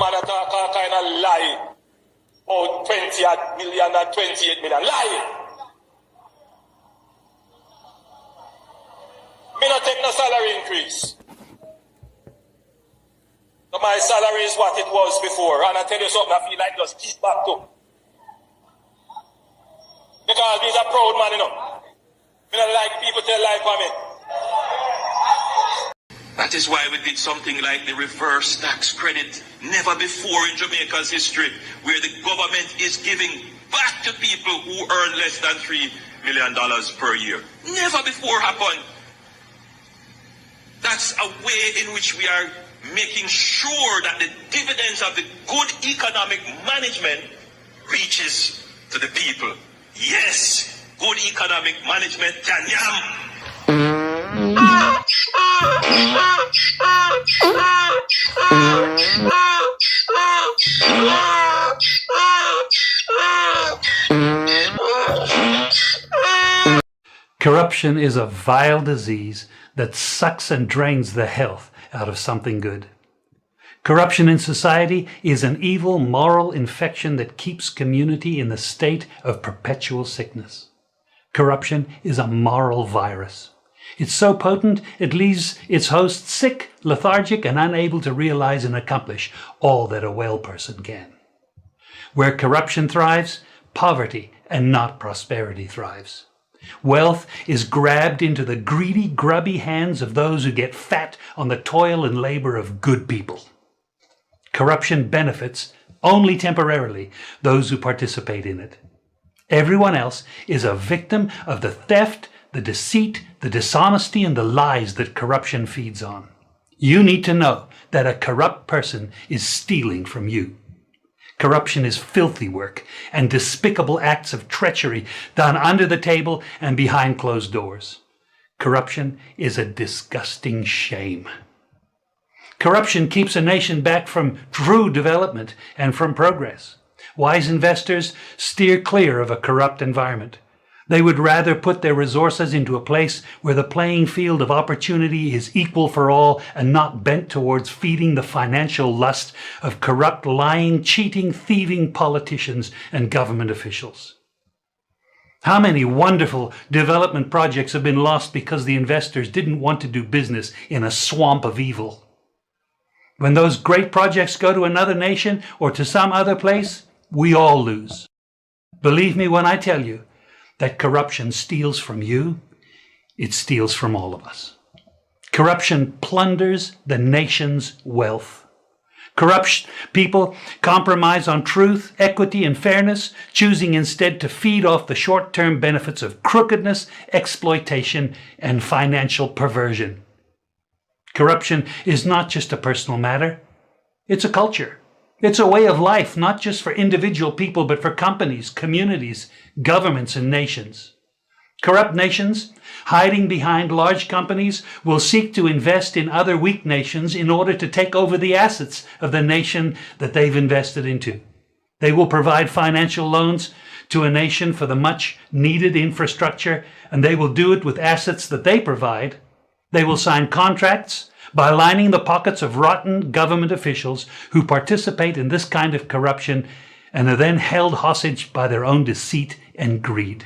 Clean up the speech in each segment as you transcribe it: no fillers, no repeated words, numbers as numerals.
man that talk all kind of lie. Oh, 20 million and 28 million. Lie! Me not take no salary increase. So my salary is what it was before. And I tell you something, I feel like just keep back to. Because he's a proud man, you know. Me not like people tell lie for me. That is why we did something like the reverse tax credit. Never before in Jamaica's history, where the government is giving back to people who earn less than $3 million per year. Never before happened. That's a way in which we are making sure that the dividends of the good economic management reaches to the people. Yes, good economic management can yam. Corruption is a vile disease that sucks and drains the health out of something good. Corruption in society is an evil moral infection that keeps community in the state of perpetual sickness. Corruption is a moral virus. It's so potent it leaves its host sick, lethargic, and unable to realize and accomplish all that a well person can. Where corruption thrives, poverty and not prosperity thrives. Wealth is grabbed into the greedy, grubby hands of those who get fat on the toil and labor of good people. Corruption benefits, only temporarily, those who participate in it. Everyone else is a victim of the theft, the deceit, the dishonesty, and the lies that corruption feeds on. You need to know that a corrupt person is stealing from you. Corruption is filthy work and despicable acts of treachery done under the table and behind closed doors. Corruption is a disgusting shame. Corruption keeps a nation back from true development and from progress. Wise investors steer clear of a corrupt environment. They would rather put their resources into a place where the playing field of opportunity is equal for all and not bent towards feeding the financial lust of corrupt, lying, cheating, thieving politicians and government officials. How many wonderful development projects have been lost because the investors didn't want to do business in a swamp of evil? When those great projects go to another nation or to some other place, we all lose. Believe me when I tell you that corruption steals from you, it steals from all of us. Corruption plunders the nation's wealth. Corrupt people compromise on truth, equity, and fairness, choosing instead to feed off the short-term benefits of crookedness, exploitation, and financial perversion. Corruption is not just a personal matter, it's a culture. It's a way of life, not just for individual people, but for companies, communities, governments, and nations. Corrupt nations, hiding behind large companies, will seek to invest in other weak nations in order to take over the assets of the nation that they've invested into. They will provide financial loans to a nation for the much needed infrastructure, and they will do it with assets that they provide. They will sign contracts by lining the pockets of rotten government officials who participate in this kind of corruption and are then held hostage by their own deceit and greed.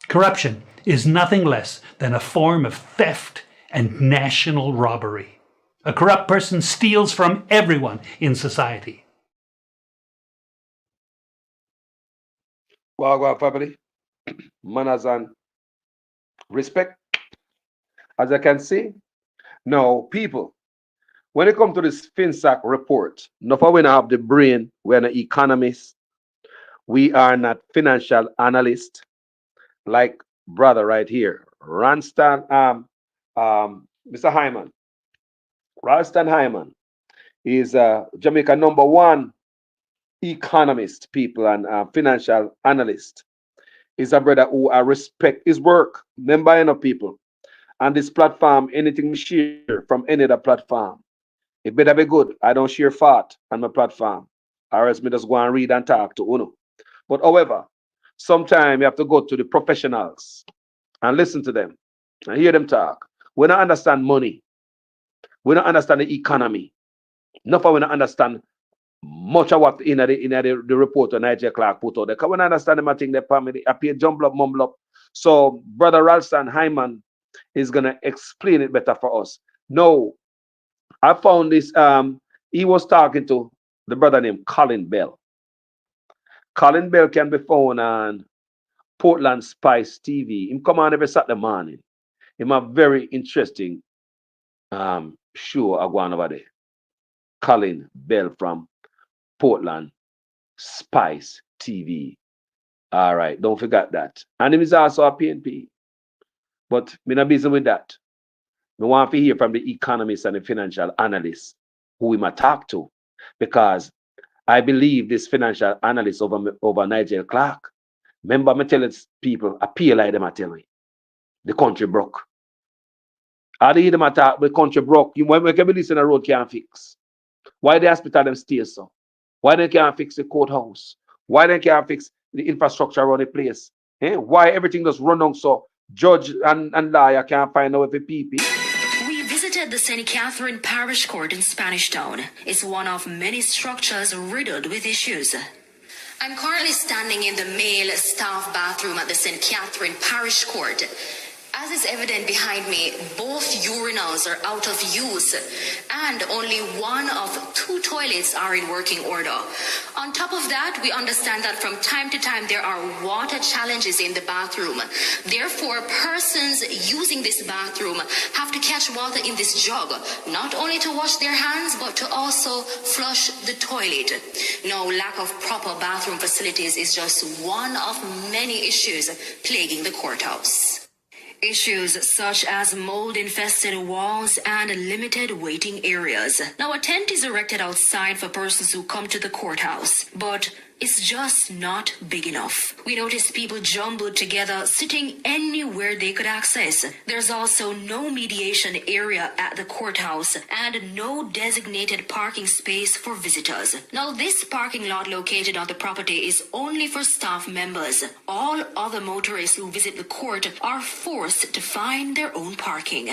Corruption is nothing less than a form of theft and national robbery. A corrupt person steals from everyone in society. Well, family, manners and respect. As I can see, now, people, when it comes to this FinSac report, not for we don't have the brain, we're not economists, we are not financial analysts, like brother right here, Mr. Hyman. Ralston Hyman is Jamaica #1 economist, people, and financial analyst. He's a brother who I respect his work. Remember, people. On this platform, anything we share from any other platform, it better be good. I don't share fart on my platform, or else me just go and read and talk to Uno. But however, sometimes you have to go to the professionals and listen to them and hear them talk. We don't understand money. We don't understand the economy. Enough of we not understand much of what in the report on Nigel Clark put out there. Because when I understand them, I think they family appear jumble up, mumble up. So Brother Ralston Hyman is gonna explain it better for us. No, I found this. He was talking to the brother named Colin Bell. Colin Bell can be found on Portland Spice TV. Him come on every Saturday morning. Him a very interesting show I go on over there. Colin Bell from Portland Spice TV. All right, don't forget that. And him is also a PNP. But me not busy with that. We want to hear from the economists and the financial analysts who we might talk to. Because I believe this financial analyst over Nigel Clark. Remember, me telling people, appeal like them, I tell you. The country broke. How do you hear them attack? The country broke. When we can be listening, the road can't fix. Why the hospital them stay so? Why they can't fix the courthouse? Why they can't fix the infrastructure around the place? Why everything just run on so judge and lawyer can't find out if it PP? We visited the St. Catherine Parish Court in Spanish Town. It's one of many structures riddled with issues. I'm currently standing in the male staff bathroom at the St. Catherine Parish Court. As is evident behind me, both urinals are out of use and only one of two toilets are in working order. On top of that, we understand that from time to time there are water challenges in the bathroom. Therefore, persons using this bathroom have to catch water in this jug, not only to wash their hands, but to also flush the toilet. Now, lack of proper bathroom facilities is just one of many issues plaguing the courthouse. Issues such as mold-infested walls and limited waiting areas. Now, a tent is erected outside for persons who come to the courthouse, but it's just not big enough. We notice people jumbled together, sitting anywhere they could access. There's also no mediation area at the courthouse and no designated parking space for visitors. Now, this parking lot located on the property is only for staff members. All other motorists who visit the court are forced to find their own parking.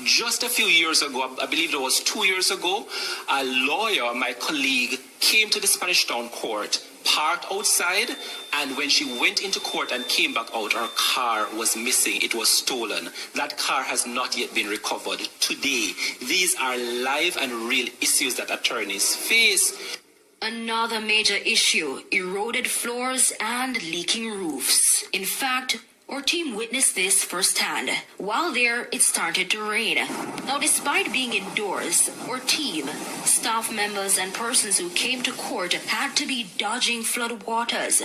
Just a few years ago, I believe it was 2 years ago, a lawyer, my colleague, came to the Spanish Town court, parked outside, and when she went into court and came back out, her car was missing. It was stolen. That car has not yet been recovered. Today, these are live and real issues that attorneys face. Another major issue, eroded floors and leaking roofs. In fact, our team witnessed this firsthand. While there, it started to rain. Now, despite being indoors, our team, staff members and persons who came to court had to be dodging flood waters.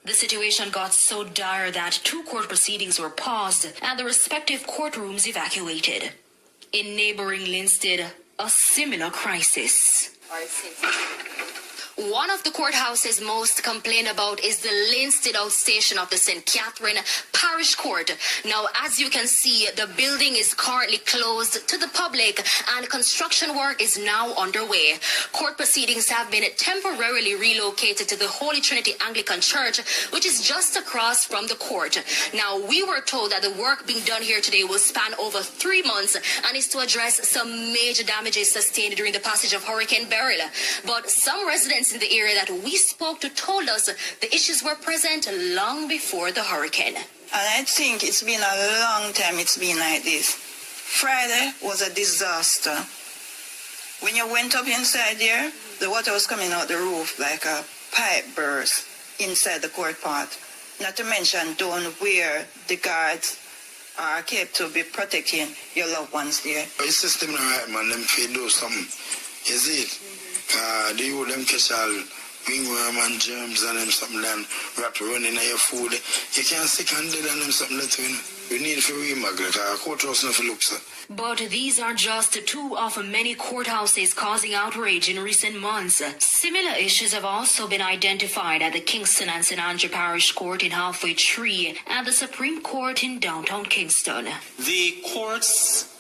The situation got so dire that 2 court proceedings were paused and the respective courtrooms evacuated. In neighboring Linstead, a similar crisis. One of the courthouses most complained about is the Linstead outstation of the St. Catherine Parish Court. Now, as you can see, the building is currently closed to the public and construction work is now underway. Court proceedings have been temporarily relocated to the Holy Trinity Anglican Church, which is just across from the court. Now, we were told that the work being done here today will span over 3 months and is to address some major damages sustained during the passage of Hurricane Beryl. But some residents in the area that we spoke to told us the issues were present long before the hurricane. And I think it's been a long time it's been like this. Friday was a disaster. When you went up inside there, the water was coming out the roof like a pipe burst inside the court part. Not to mention down where the guards are kept to be protecting your loved ones there. The system is right, man. Them feed do something. You see it? The youth them catch all wingworm and germs and them something then wrap running in your food. You can't sick and dead and them something that we need for remagnet. Courthouse not for looks. But these are just 2 of many courthouses causing outrage in recent months. Similar issues have also been identified at the Kingston and St. Andrew Parish Court in Halfway Tree and the Supreme Court in downtown Kingston. The courts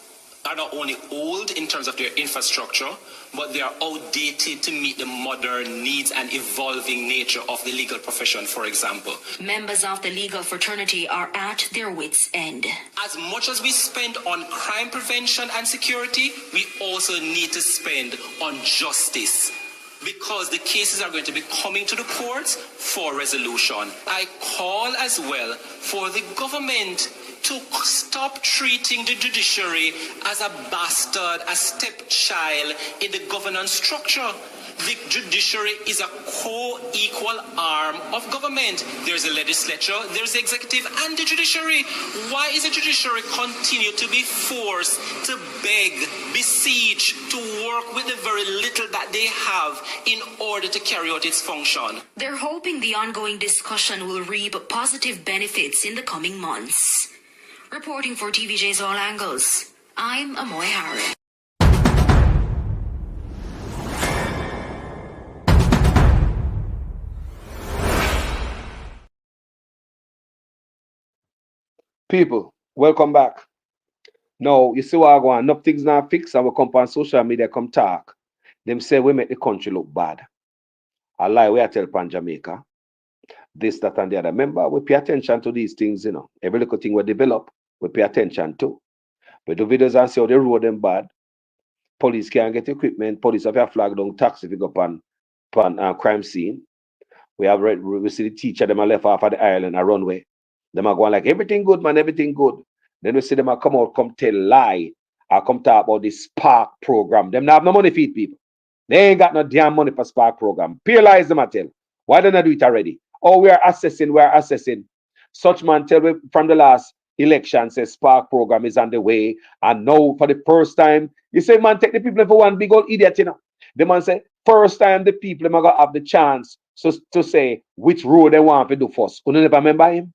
are not only old in terms of their infrastructure, but they are outdated to meet the modern needs and evolving nature of the legal profession, for example. Members of the legal fraternity are at their wits' end. As much as we spend on crime prevention and security, we also need to spend on justice, because the cases are going to be coming to the courts for resolution. I call as well for the government to stop treating the judiciary as a bastard, a stepchild in the governance structure. The judiciary is a co-equal arm of government. There's a legislature, there's the executive, and the judiciary. Why is the judiciary continue to be forced to beg, beseech, to work with the very little that they have in order to carry out its function? They're hoping the ongoing discussion will reap positive benefits in the coming months. Reporting for TVJ's All Angles, I'm Amoy Harris. People, welcome back. Now, you see what I go on. Nothing's not fixed. I will come on social media, come talk. Them say we make the country look bad. I lie, we are tell pan Jamaica. This, that, and the other. Remember, we pay attention to these things, you know. Every little thing we develop, we pay attention to. We do videos and see how they road them bad. Police can't get equipment. Police have a flag down taxi if you go pan crime scene. We see the teacher, them are left off of the island, a runway. Them are going like, everything good, man, everything good. Then we see them come out, come tell lie, or come talk about this Spark program. Them not have no money to feed people. They ain't got no damn money for Spark program. Paralyze them, I tell. Why don't they do it already? Oh, we are assessing. Such man tell me from the last election says Spark program is on the way. And now for the first time, you say, man, take the people for one big old idiot, you know. The man say, first time the people are gonna have the chance to say which road they want to do first. You never remember him?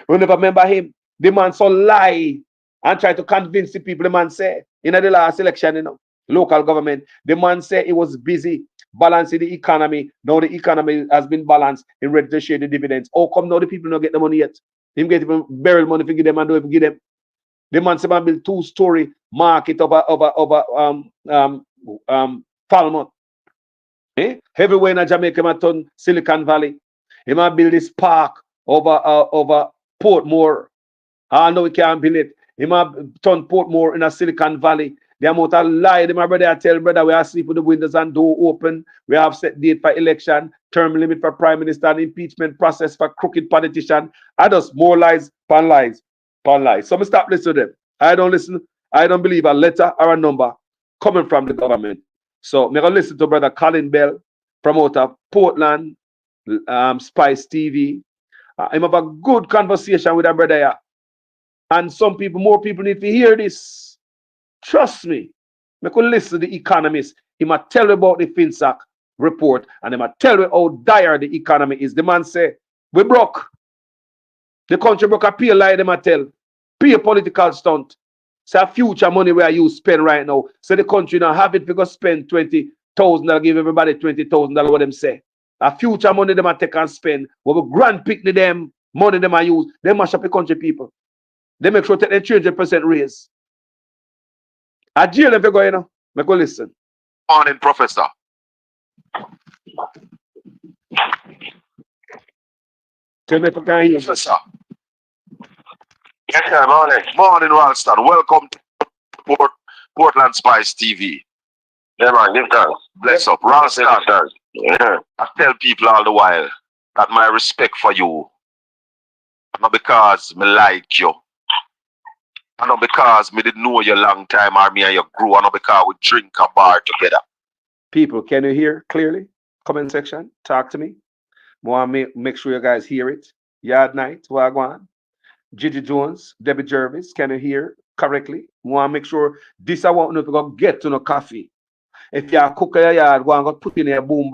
You never remember him? The man so lie and try to convince the people. The man say in the last election, you know, local government, the man say he was busy balancing the economy. Now the economy has been balanced in ready to share the dividends. How come now the people don't get the money yet? Him get even burial money to give them and don't even give them. The man say man build 2-story market over Falmouth. Everywhere in Jamaica, man turn Silicon Valley. He man build this park over Portmore. I know we can't build it. He man turn Portmore in a Silicon Valley. The amount of lie, my brother, I tell brother, we are sleep with the windows and door open. We have set date for election, term limit for prime minister, and impeachment process for crooked politician. I just more lies, pan lies, pan lies. So I stop listening to them. I don't listen. I don't believe a letter or a number coming from the government. So I'm going to listen to brother Colin Bell from out of Portland, Spice TV. I'm have a good conversation with that brother here. And more people need to hear this. Trust me. I could listen to the economist. He might tell you about the FinSac report and he might tell you how dire the economy is. The man say, we broke. The country broke a pay lie, they might tell. Pay a political stunt. Say future money where you spend right now. So the country now have it because spend $20,000, give everybody $20,000, what them say. A future money they might take and spend. What we grand pick them money they might use. They mash up the country people. They make sure take a 300% raise. I jail if you go, you know. Make go listen. Morning, Professor. Tell me if I can hear you. Professor. Yes, sir. Morning, Ralston. Welcome to Portland Spice TV. Yeah, man, give thanks. Bless up. Ralston. Yeah. I tell people all the while that my respect for you, not because me like you, and not because me didn't know you a long time or me and you grew, and not because we drink a bar together. People, can you hear clearly? Comment section, talk to me. Want to make sure you guys hear it. Yard Night, Wagwan, Gigi Jones, Debbie Jervis, can you hear correctly? Want to make sure this I want to know if you're going to get to no coffee. If you're a cook in your yard, go and go put in a boom.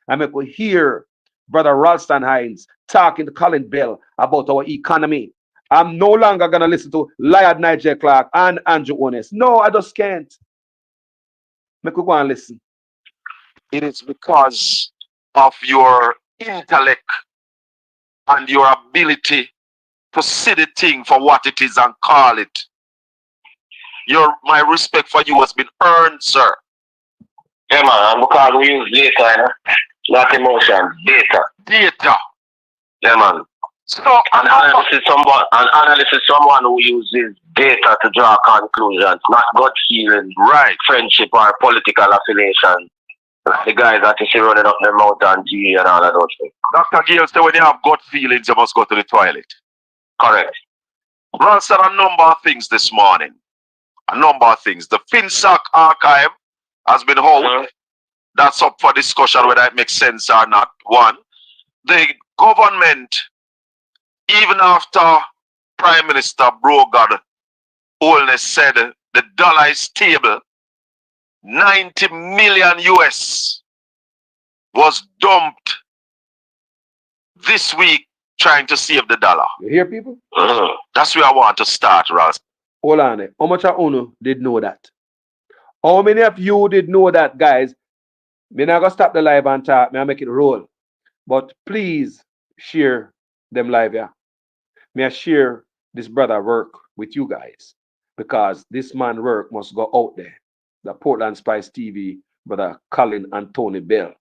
I make we hear Brother Ralston Hyman talking to Colin Bell about our economy. I'm no longer going to listen to Liard Nigel Clark and Andrew Honest. No, I just can't. Make we go and listen. It is because of your intellect and your ability to see the thing for what it is and call it. My respect for you has been earned, sir. Yeah, man, and because we use data, you know? Not emotion, data. Data. Yeah, man. So An analyst is someone who uses data to draw conclusions, not gut feeling, right, friendship or political affiliation. Like the guys that you see running up their mouth on TV and all of those things. Dr. Gale said when you have gut feelings, you must go to the toilet. Correct. Ralston, a number of things this morning. A number of things. The FinSAC archive has been held. That's up for discussion whether it makes sense or not. One, the government, even after Prime Minister Brogard Holness said the dollar is stable, 90 million US was dumped this week trying to save the dollar. You hear people? That's where I want to start, Ralston. Hold on. How much of you did know that? How many of you did know that, guys? Me not gonna stop the live and talk. Me I make it roll. But please share them live, yeah. Me I share this brother work with you guys. Because this man work must go out there. The Portland Spice TV, brother Colin and Tony Bell.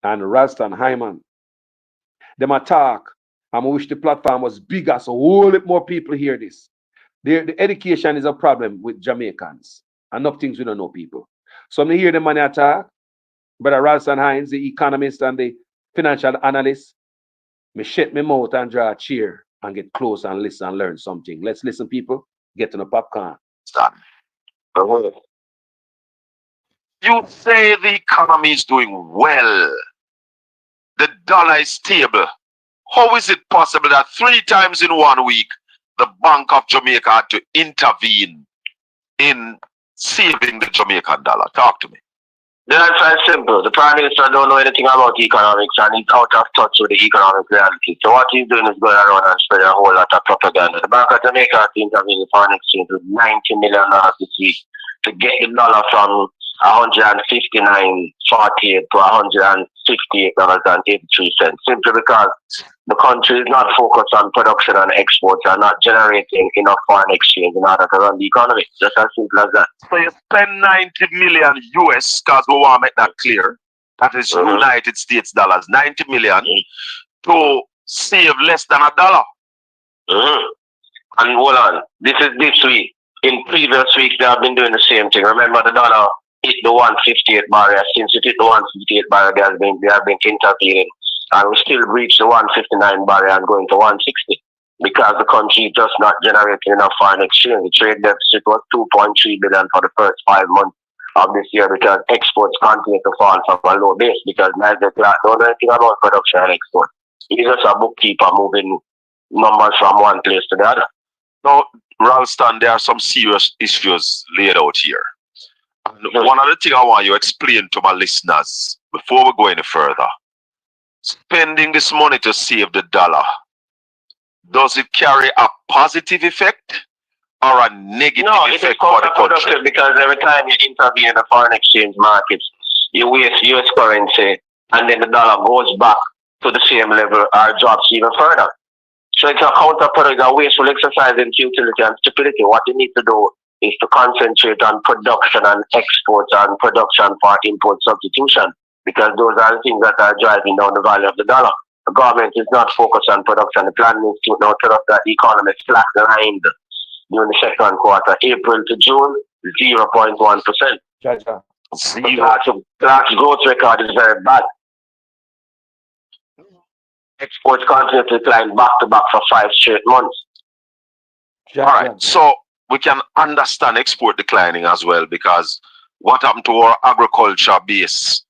And Ralston Hyman. Them attack. I wish the platform was bigger so whole lot more people hear this. The education is a problem with Jamaicans. Enough things we don't know, people. So I'm hear the money attack. Brother Ralston Hines, the economist and the financial analyst. Me shut my mouth and draw a chair and get close and listen and learn something. Let's listen, people. Get to the popcorn. Stop. You say the economy is doing well. The dollar is stable. How is it possible that 3 times in 1 week, the Bank of Jamaica had to intervene in saving the Jamaican dollar? Talk to me. The answer is simple. The Prime Minister don't know anything about economics and he's out of touch with the economic reality. So what he's doing is going around and spreading a whole lot of propaganda. The Bank of Jamaica has to intervene in foreign exchange with $90 million this week to get the dollar from 159.48 to $158.83, simply because the country is not focused on production and exports and not generating enough foreign exchange in order to run the economy. Just as simple as that. So you spend 90 million US, because we want to make that clear. That is United States dollars, 90 million to save less than $1. And hold on, this is this week. In previous weeks, they have been doing the same thing. Remember, the dollar hit the 158 barrier. Since it hit the 158 barrier, they have been intervening. And we still reach the 159 barrier and going to 160 because the country is just not generating enough foreign exchange. The trade deficit was 2.3 billion for the first 5 months of this year because exports continue to fall from a low base because neither Clark don't know anything about production and export. He's just a bookkeeper moving numbers from one place to the other. Now, Ralston, there are some serious issues laid out here. And one of the things I want you to explain to my listeners before we go any further, spending this money to save the dollar, does it carry a positive effect or a negative effect for the country? Because every time you intervene in the foreign exchange markets, you waste US currency and then the dollar goes back to the same level or drops even further. So it's a counterproductive, a wasteful exercise in futility and stupidity. What you need to do is to concentrate on production and exports and production for import substitution, because those are the things that are driving down the value of the dollar. The government is not focused on production. The plan is to now tell us that the economy is flatlined during the second quarter, April to June, 0.1%. Clark's growth record is very bad. Exports continue to decline back to back for 5 straight months. All right, so we can understand export declining as well, because what happened to our agriculture base?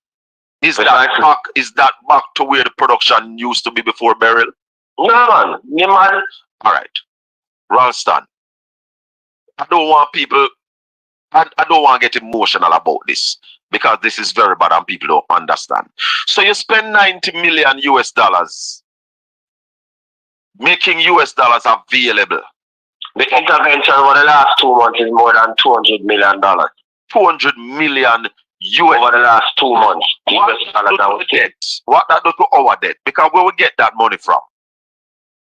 Is that back to where the production used to be before Beryl? No, man. All right, Ralston, I don't want to get emotional about this, because this is very bad and people don't understand. So you spend 90 million US dollars making US dollars available. The intervention over the last 2 months is more than $200 million. 200 million US over the last 2 months. What that do to our debt? Because where we get that money from?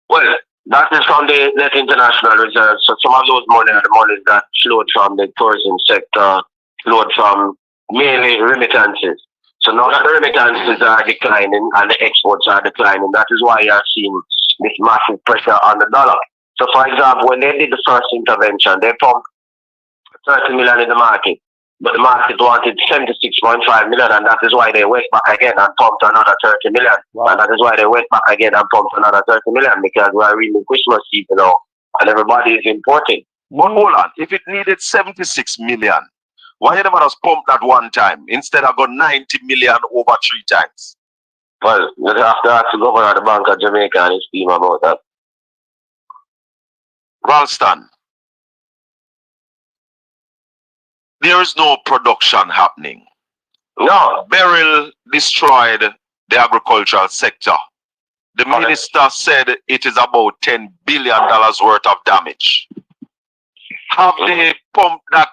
Well, That is from the net international reserves. So some of those money are the money that flowed from the tourism sector, flowed from mainly remittances. So now that the remittances are declining and the exports are declining, that is why you are seeing this massive pressure on the dollar. So for example, when they did the first intervention, they pumped 30 million in the market. But the market wanted 76.5 million, and that is why they went back again and pumped another 30 million. Wow. And that is why they went back again and pumped another 30 million, because we are really Christmas season now, and everybody is importing. But hold on, if it needed 76 million, why you never just pump that one time instead of go 90 million over 3 times? Well, you have to ask the governor of the Bank of Jamaica and his team about that. Ralston, there is no production happening. No. Beryl destroyed the agricultural sector. The minister said it is about $10 billion worth of damage. Have they pumped that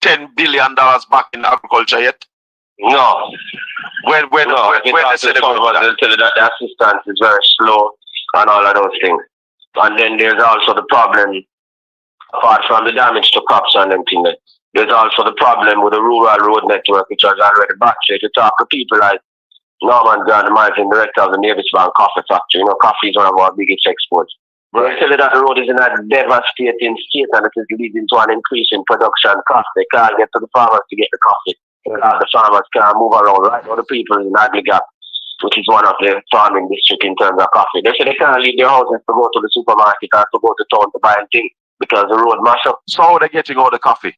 $10 billion back in agriculture yet? No. When they say the assistance is very slow and all of those things. And then there's also the problem, apart from the damage to crops and everything, there's also the problem with the rural road network, which was already back. So if you talk to people like Norman Grant, the managing director of the Mavis Bank Coffee Factory, you know, coffee is one of our biggest exports. They tell you that the road is in a devastating state and it is leading to an increase in production cost. They can't get to the farmers to get the coffee. The farmers can't move around, right? Or the people in Agli Gap, which is one of the farming districts in terms of coffee. They say they can't leave their houses to go to the supermarket or to go to town to buy things because the road mash up. So how are they getting all the coffee?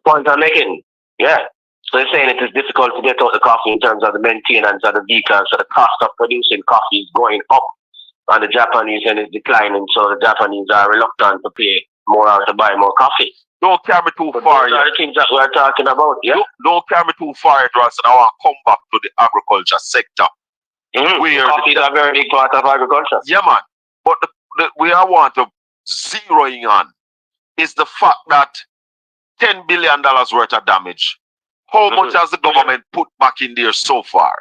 Point I'm making, yeah. So they're saying it is difficult to get out the coffee in terms of the maintenance of the vehicles. So the cost of producing coffee is going up, and the Japanese end is declining. So the Japanese are reluctant to pay more or to buy more coffee. Don't carry me too far. Those are the things that we're talking about, yeah? Don't carry me too far, Ross, and I want to come back to the agriculture sector. Coffee is a very big part of agriculture. Yeah, man. But we I want to zeroing on is the fact that $10 billion worth of damage. How much has the government put back in there so far?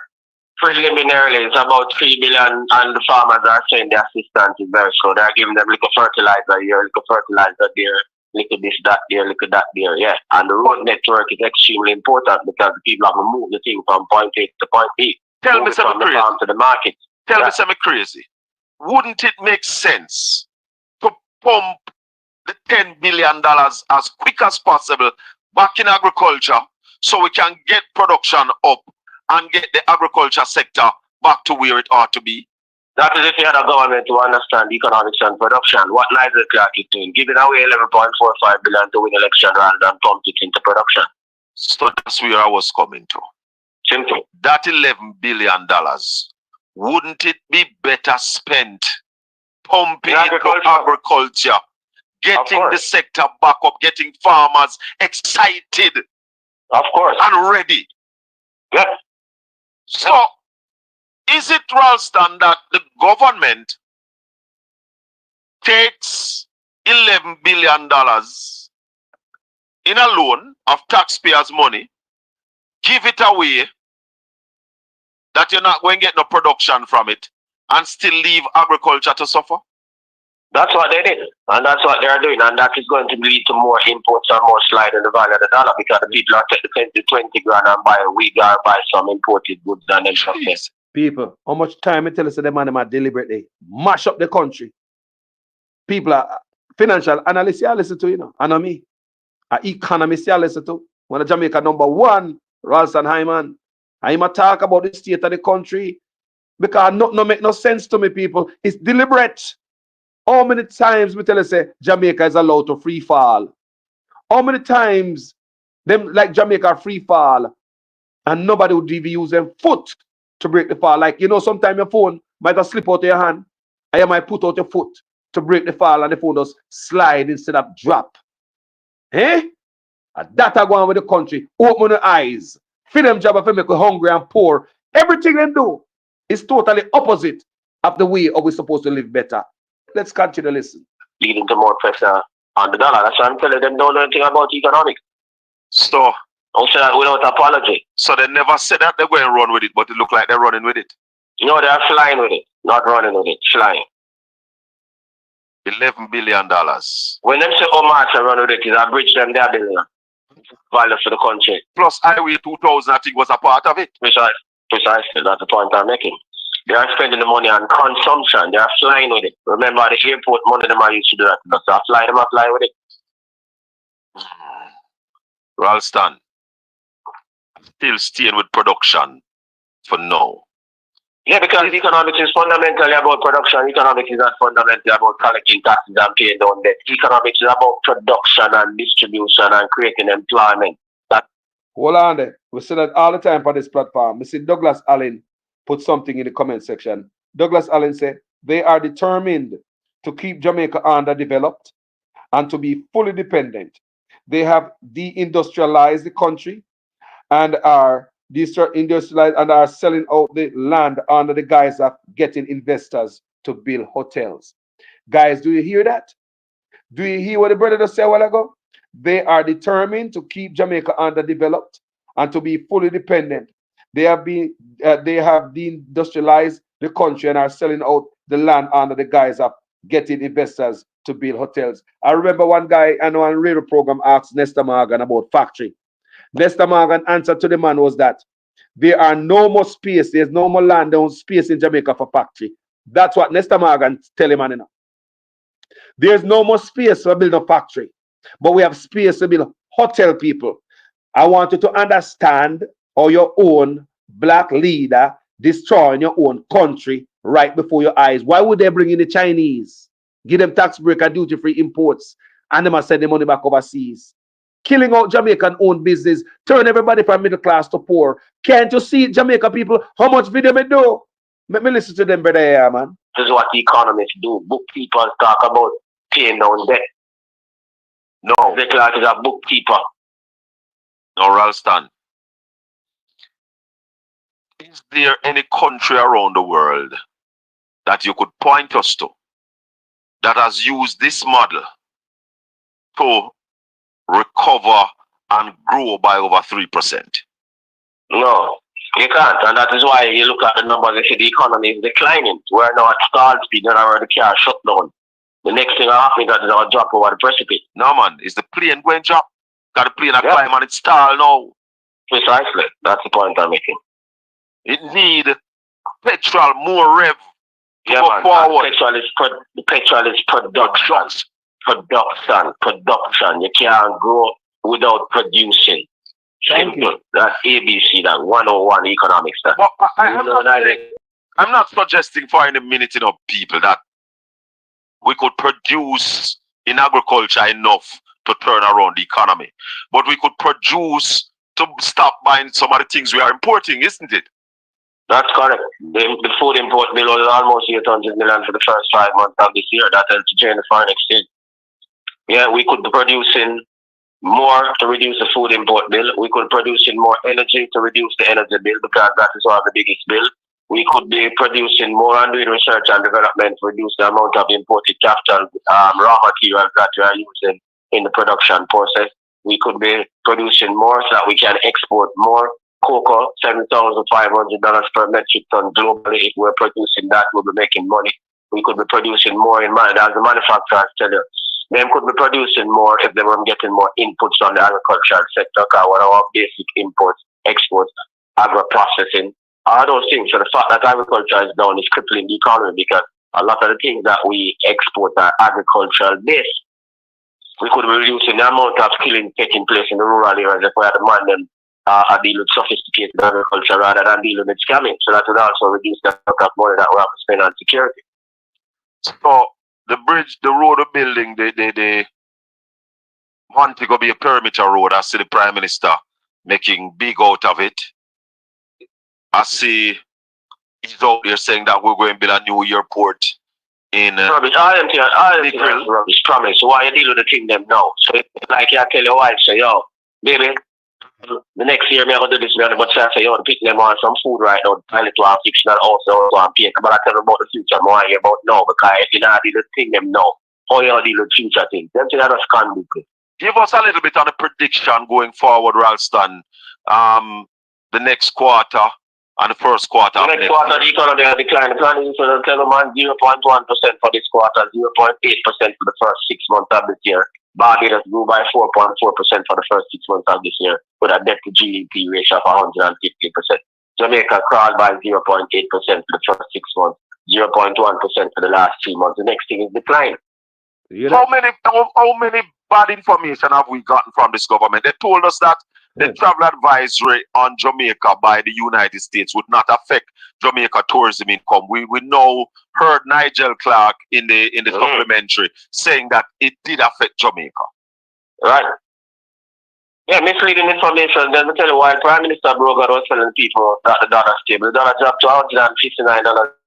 Preliminarily, it's about $3 billion, and the farmers are saying the assistance is very slow. They're giving them little fertilizer here, little fertilizer there, little this, that there, little that there, yeah. And the road network is extremely important because the people have to move the thing from point A to point B. Tell me something crazy. Farm to the market. Tell me something crazy. Wouldn't it make sense to pump the $10 billion as quick as possible back in agriculture so we can get production up and get the agriculture sector back to where it ought to be? That is if you had a government to understand economics and production. What Nigel Clark is doing, giving away $11.45 billion to win election rather than pump it into production. So that's where I was coming to. Simple. That $11 billion, wouldn't it be better spent pumping into agriculture, getting the sector back up, getting farmers excited? Of course. And ready. Yeah. So, is it, Ralston, that the government takes $11 billion in a loan of taxpayers' money, give it away, that you're not going to get no production from it, and still leave agriculture to suffer? That's what they did, and that's what they're doing, and that is going to lead to more imports and more slide in the value of the dollar because the people are taking the 20 grand and buy a wig or buy some imported goods and then stuff. People, how much time I tell us the man them deliberately mash up the country? People are financial analysts you listen to, you know, and me. Economists you listen to. When the Jamaica #1, Ralston Hyman, I'm a talk about the state of the country because no make no sense to me, people. It's deliberate. How many times we tell us say Jamaica is allowed to free fall? How many times them like Jamaica free fall and nobody would even use them foot to break the fall? Like, you know, sometimes your phone might just slip out of your hand and you might put out your foot to break the fall and the phone just slide instead of drop. Eh? And that are going with the country. Open the eyes. Feed them job if they make you hungry and poor. Everything they do is totally opposite of the way we're supposed to live better. Let's continue to listen. Leading to more pressure on the dollar. That's why I'm telling them don't know anything about economics. So, don't say that without apology. So they never said that they're going to run with it, but it look like they're running with it. No, they're flying with it, not running with it, flying. $11 billion. When them say Omar run with it, is a bridge them their billion. Value for the country. Plus Highway 2000, I think, was a part of it. Precisely. That's the point I'm making. They are spending the money on consumption. They are flying with it. Remember the airport money them are used to do that. So I fly with it. Ralston, still staying with production for now. Yeah, because economics is fundamentally about production. Economics is not fundamentally about collecting taxes and paying down debt. Economics is about production and distribution and creating employment. Hold on there. We say that all the time for this platform. We see Douglas Allen put something in the comment section. Douglas Allen said they are determined to keep Jamaica underdeveloped and to be fully dependent. They have deindustrialized the country and are deindustrialized and are selling out the land under the guise of getting investors to build hotels. Guys, do you hear that? Do you hear what the brother just said a while ago? They are determined to keep Jamaica underdeveloped and to be fully dependent. They have deindustrialized the country and are selling out the land under the guise of getting investors to build hotels. I remember one guy on one radio program asked Nestor Morgan about factory. Nestor Morgan answer to the man was that there are no more space. There's no more land, no space in Jamaica for factory. That's what Nestor Morgan tell him, man. There's no more space to build a factory, but we have space to build hotel people. I want you to understand how your own black leader destroying your own country right before your eyes. Why would they bring in the Chinese? Give them tax break and duty-free imports, and they must send the money back overseas. Killing out Jamaican owned business, turn everybody from middle class to poor. Can't you see Jamaica people how much video me do? Let me listen to them, brother, yeah, man. This is what the economists do. Book people talk about paying down debt. No. The clerk is a bookkeeper. No, Ralston. Is there any country around the world that you could point us to that has used this model to recover and grow by over 3%? No, you can't. And that is why you look at the numbers, you see the economy is declining. We're now at stall speed and already the car shut down. The next thing happening is our drop over the precipice. No, man, is the plane going to drop? Got the plane climb and it's stall now. Precisely. That's the point I'm making. It need petrol, more rev. Yeah, man. The petrol is production. Production. You can't grow without producing. Simple. That's ABC, that 101 economics. But I'm not suggesting for any minute, people, that we could produce in agriculture enough to turn around the economy. But we could produce to stop buying some of the things we are importing, isn't it? That's correct. The food import bill was almost 800 million for the first 5 months of this year. That helped to drain the foreign exchange. Yeah, we could be producing more to reduce the food import bill. We could be producing more energy to reduce the energy bill because that is one of the biggest bill. We could be producing more and doing research and development to reduce the amount of imported capital, raw materials that we are using in the production process. We could be producing more so that we can export more. Cocoa, $7,500 per metric ton globally. If we're producing that, we'll be making money. We could be producing more in mind, as the manufacturers tell you. They could be producing more if they were getting more inputs on the agricultural sector, because one of our basic imports, exports, agro-processing, all those things. So the fact that agriculture is down is crippling the economy because a lot of the things that we export are agricultural based. We could be reducing the amount of killing taking place in the rural areas if we had the man them deal with sophisticated agriculture rather than dealing with scamming. So that would also reduce the amount of money that we have to spend on security. So the bridge, the road building, they want to go be a perimeter road. I see the Prime Minister making big out of it. I see he's out there saying that we're going to build a new airport in rubbish. I am rubbish, promise. So why you deal with the thing them now? So like you tell your wife, say, yo, baby, the next year, I'm going to do this, but I say, yo, pick them on some food right now, pilot to have fictional also, so I'm paying. But I tell them about the future, more I hear about now, because if you not deal with the thing them now, how you deal with future things? Them things are just can't be. Give us a little bit on the prediction going forward, Ralston. The next quarter, And the first quarter. The next quarter, the economy has declined. The plan is to tell them 0.1% for this quarter, 0.8% for the first 6 months of this year. Barbados grew by 4.4% for the first 6 months of this year, with a debt to GDP ratio of 150%. Jamaica crawled by 0.8% for the first 6 months, 0.1% for the last 3 months. The next thing is decline. How many bad information have we gotten from this government? They told us that the travel advisory on Jamaica by the United States would not affect Jamaica tourism income. We now heard Nigel Clark in the supplementary saying that it did affect Jamaica. Right. Yeah, misleading information. Let me tell you why Prime Minister Brogan was telling people that the dollar is stable. The dollar dropped to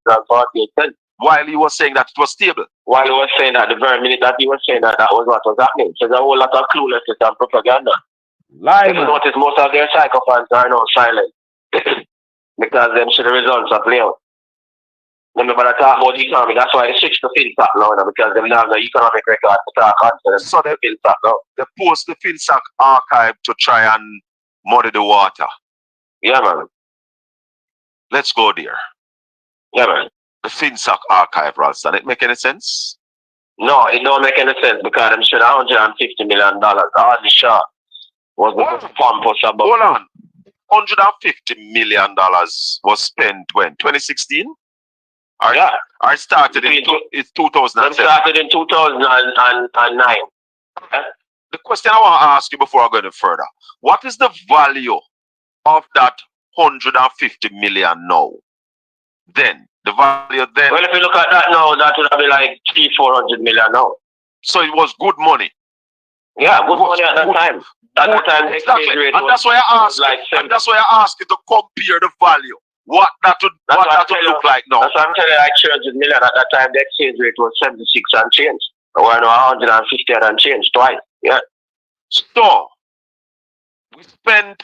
$159.48. While he was saying that it was stable. While he was saying that, the very minute that he was saying that, that was what was happening. So there's a whole lot of cluelessness and propaganda. If you notice, most of their psychopaths are now silent because them see the results of play out. Remember that talk about the economy, that's why they switch to FinSac now, because they have the economic record to talk on. So they FinSac now. They post the FinSac archive to try and muddy the water. Yeah, man. Let's go there. Yeah, man. The FinSac archive, Ralston. It make any sense? No, it don't make any sense because I'm sure $150 million. All the shot was the pompous about. Hold on. $150 million was spent when? 2016? Yeah. I started in 2007. Started in 2009. The question I want to ask you before I go any further. What is the value of that $150 million now? Then, the value then... Well, if you look at that now, that would be like $300-400 million now. So it was good money? Yeah, good money at that time. At that time, exchange rate and that's why I asked. Like and that's why I asked you to compare the value. What that would look like now. That's what I'm telling you, like $300 million at that time. The exchange rate was 76 and change. Or now 150 and change twice. Yeah. So we spent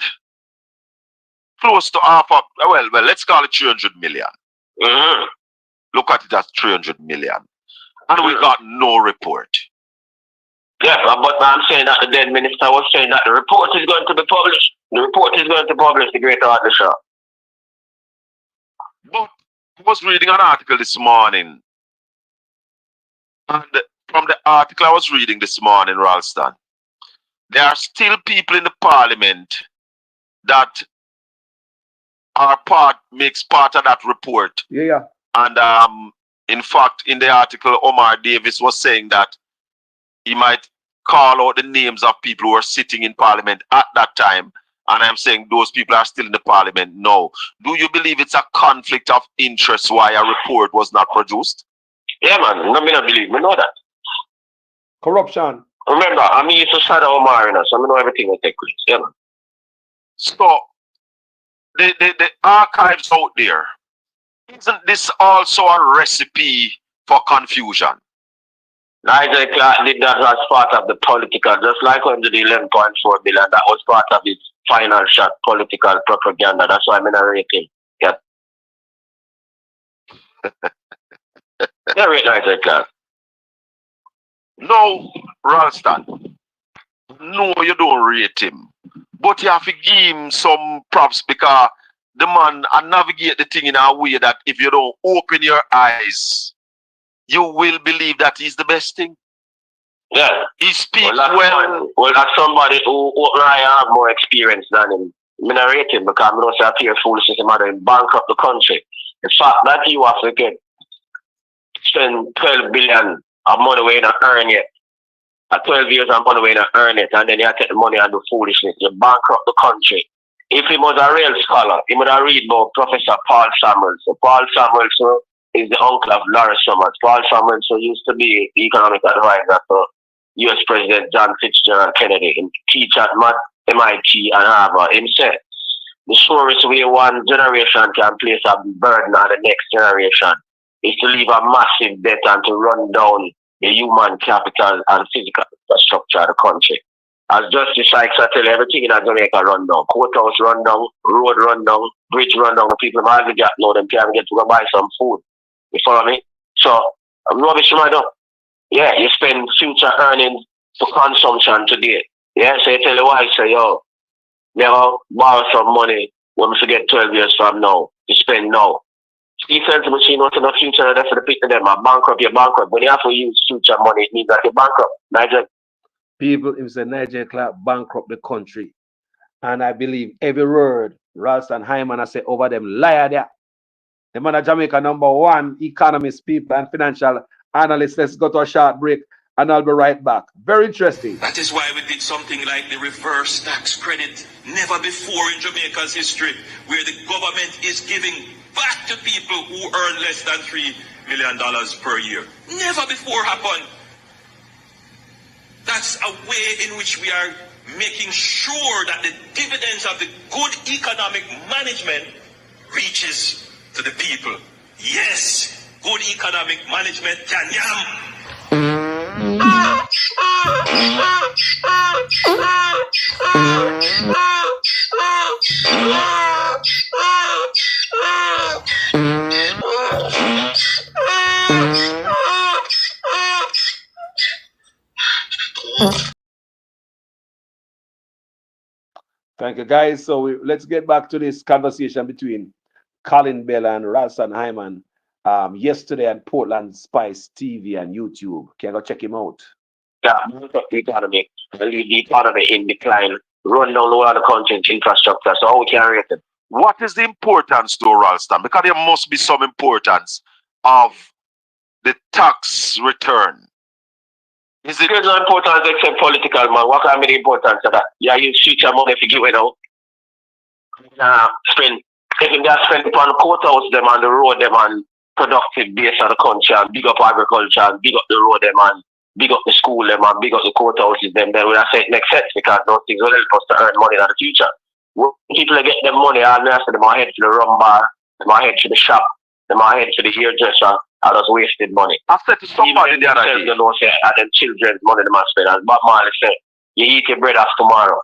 close to half of, well, let's call it 300 million. Look at it as 300 million. And we got no report. Yeah, but I'm saying that the then minister was saying that the report is going to be published. The report is going to publish the Great Auditor. But I was reading an article this morning. And from the article I was reading this morning, Ralston, there are still people in the parliament that makes part of that report. Yeah. And in fact, in the article, Omar Davis was saying that he might call out the names of people who were sitting in parliament at that time. And I'm saying those people are still in the parliament now. Do you believe it's a conflict of interest why a report was not produced? Yeah, man. No, me not believe. Me know that. Corruption. Remember, I mean, used to shadow Omar, so I know everything will take place. Yeah, man. So, the archives out there, isn't this also a recipe for confusion? Nigel Clark did that as part of the political, just like when the 11.4 billion, that was part of his final shot, political propaganda. That's why I'm in a rating. Yeah. Yeah, rate Nigel Clark. No, Ralston. No, you don't rate him. But you have to give him some props because the man navigate the thing in a way that if you don't open your eyes, you will believe that he's the best thing. Yeah. He speaks well. Well, that's somebody who I have more experience than him. I'm not rate him because I don't say appear foolishness in matter bankrupt the country. The fact that he was to spend 12 billion of money where you not earn it. At 12 years of money where you not earn it, and then you take the money and do foolishness. You bankrupt the country. If he was a real scholar, he would have read about Professor Paul Samuelson. Paul Samuelson is the uncle of Larry Summers. Paul Samuelson used to be the economic advisor to U.S. President John Fitzgerald Kennedy. He teach at MIT and Harvard. He said, the surest way one generation can place a burden on the next generation is to leave a massive debt and to run down the human capital and physical infrastructure of the country. As Justice Sykes I tell everything in Jamaica run down. Courthouse run down, road run down, bridge run down. People in Malvern know them can't get to go buy some food. You follow me? So, rubbish you might do. Yeah, you spend future earnings for consumption today. Yeah, so you tell the wife, say, yo, never borrow some money when we forget 12 years from now. to spend now. Defense machine not enough future that's for the people them. Bankrupt, you're bankrupt. When you have to use future money, it means that you're bankrupt. Nigel. People, it say Nigel Clark bankrupt the country. And I believe every word Ralston Hyman I say over them liar there. The man of Jamaica #1 economist, people, and financial analysts. Let's go to a short break and I'll be right back. Very interesting. That is why we did something like the reverse tax credit. Never before in Jamaica's history, where the government is giving back to people who earn less than $3 million per year. Never before happened. That's a way in which we are making sure that the dividends of the good economic management reaches to the people. Yes, good economic management can yam. Thank you, guys. So let's get back to this conversation between Colin Bell and Ralston Hyman yesterday at Portland Spice TV and YouTube. Can you go check him out? Yeah, the economy, the economy in decline, run down all the country's infrastructure. So how we can rate it? What is the importance to Ralston? Because there must be some importance of the tax return. Is it? There's no importance except political, man. What can be the importance of that? Yeah, you future money if you give it out. Spend. If you just spend upon the courthouse them and the road them and productive base of the country and big up agriculture and big up the road them and big up the school them and big up the courthouses them, then we have to say it makes sense because those things will help us to earn money in the future. When people get them money, all they have to them are head to the rum bar, them are head to the shop, them are head to the hairdresser. I just wasted money. I said to somebody the other day, you know, say, and them children's money they must spend. And Bob Marley said, you eat your bread off tomorrow.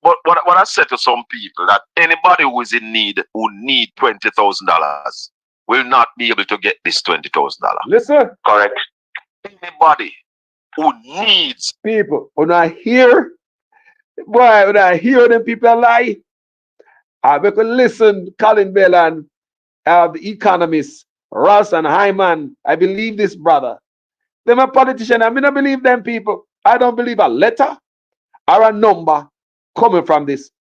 But what I said to some people, that anybody who is in need, who need $20,000, will not be able to get this $20,000. Listen. Correct. Anybody who needs people, when I hear, boy, when I hear them people lie, I better listen, Colin Bell and the economist, Ralston Hyman. I believe this brother. Them a politician. I mean, I believe them people. I don't believe a letter or a number coming from this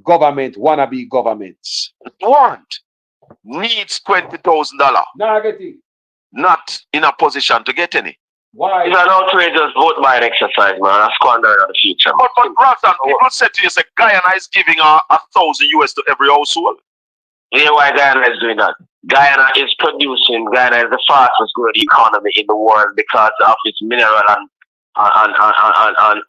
government, wannabe governments. Want needs $20,000. Nah, get it. Not in a position to get any. Why? It's an outrageous vote buying exercise, man. That's squandering of the future. But Ralston, people said to you, say Guyana is giving $1,000 to every household. Yeah, why Guyana is doing that? Guyana is producing. Guyana is the fastest growing economy in the world because of its mineral and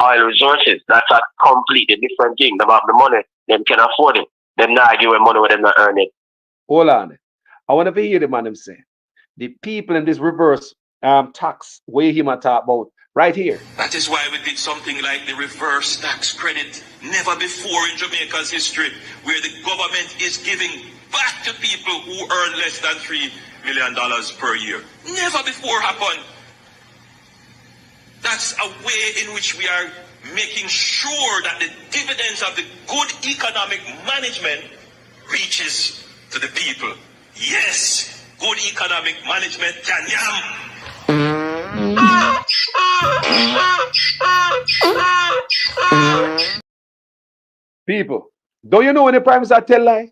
oil resources. That's a completely different thing. They have the money, them can afford it. Them not giving money when them not earn it. Hold on. I want to hear the man him say. The people in this reverse tax way he might talk about right here. That is why we did something like the reverse tax credit. Never before in Jamaica's history, where the government is giving back to people who earn less than $3 million per year. Never before happened. That's a way in which we are making sure that the dividends of the good economic management reaches to the people. Yes, good economic management can yam. People, don't you know when the Prime Minister tell lie?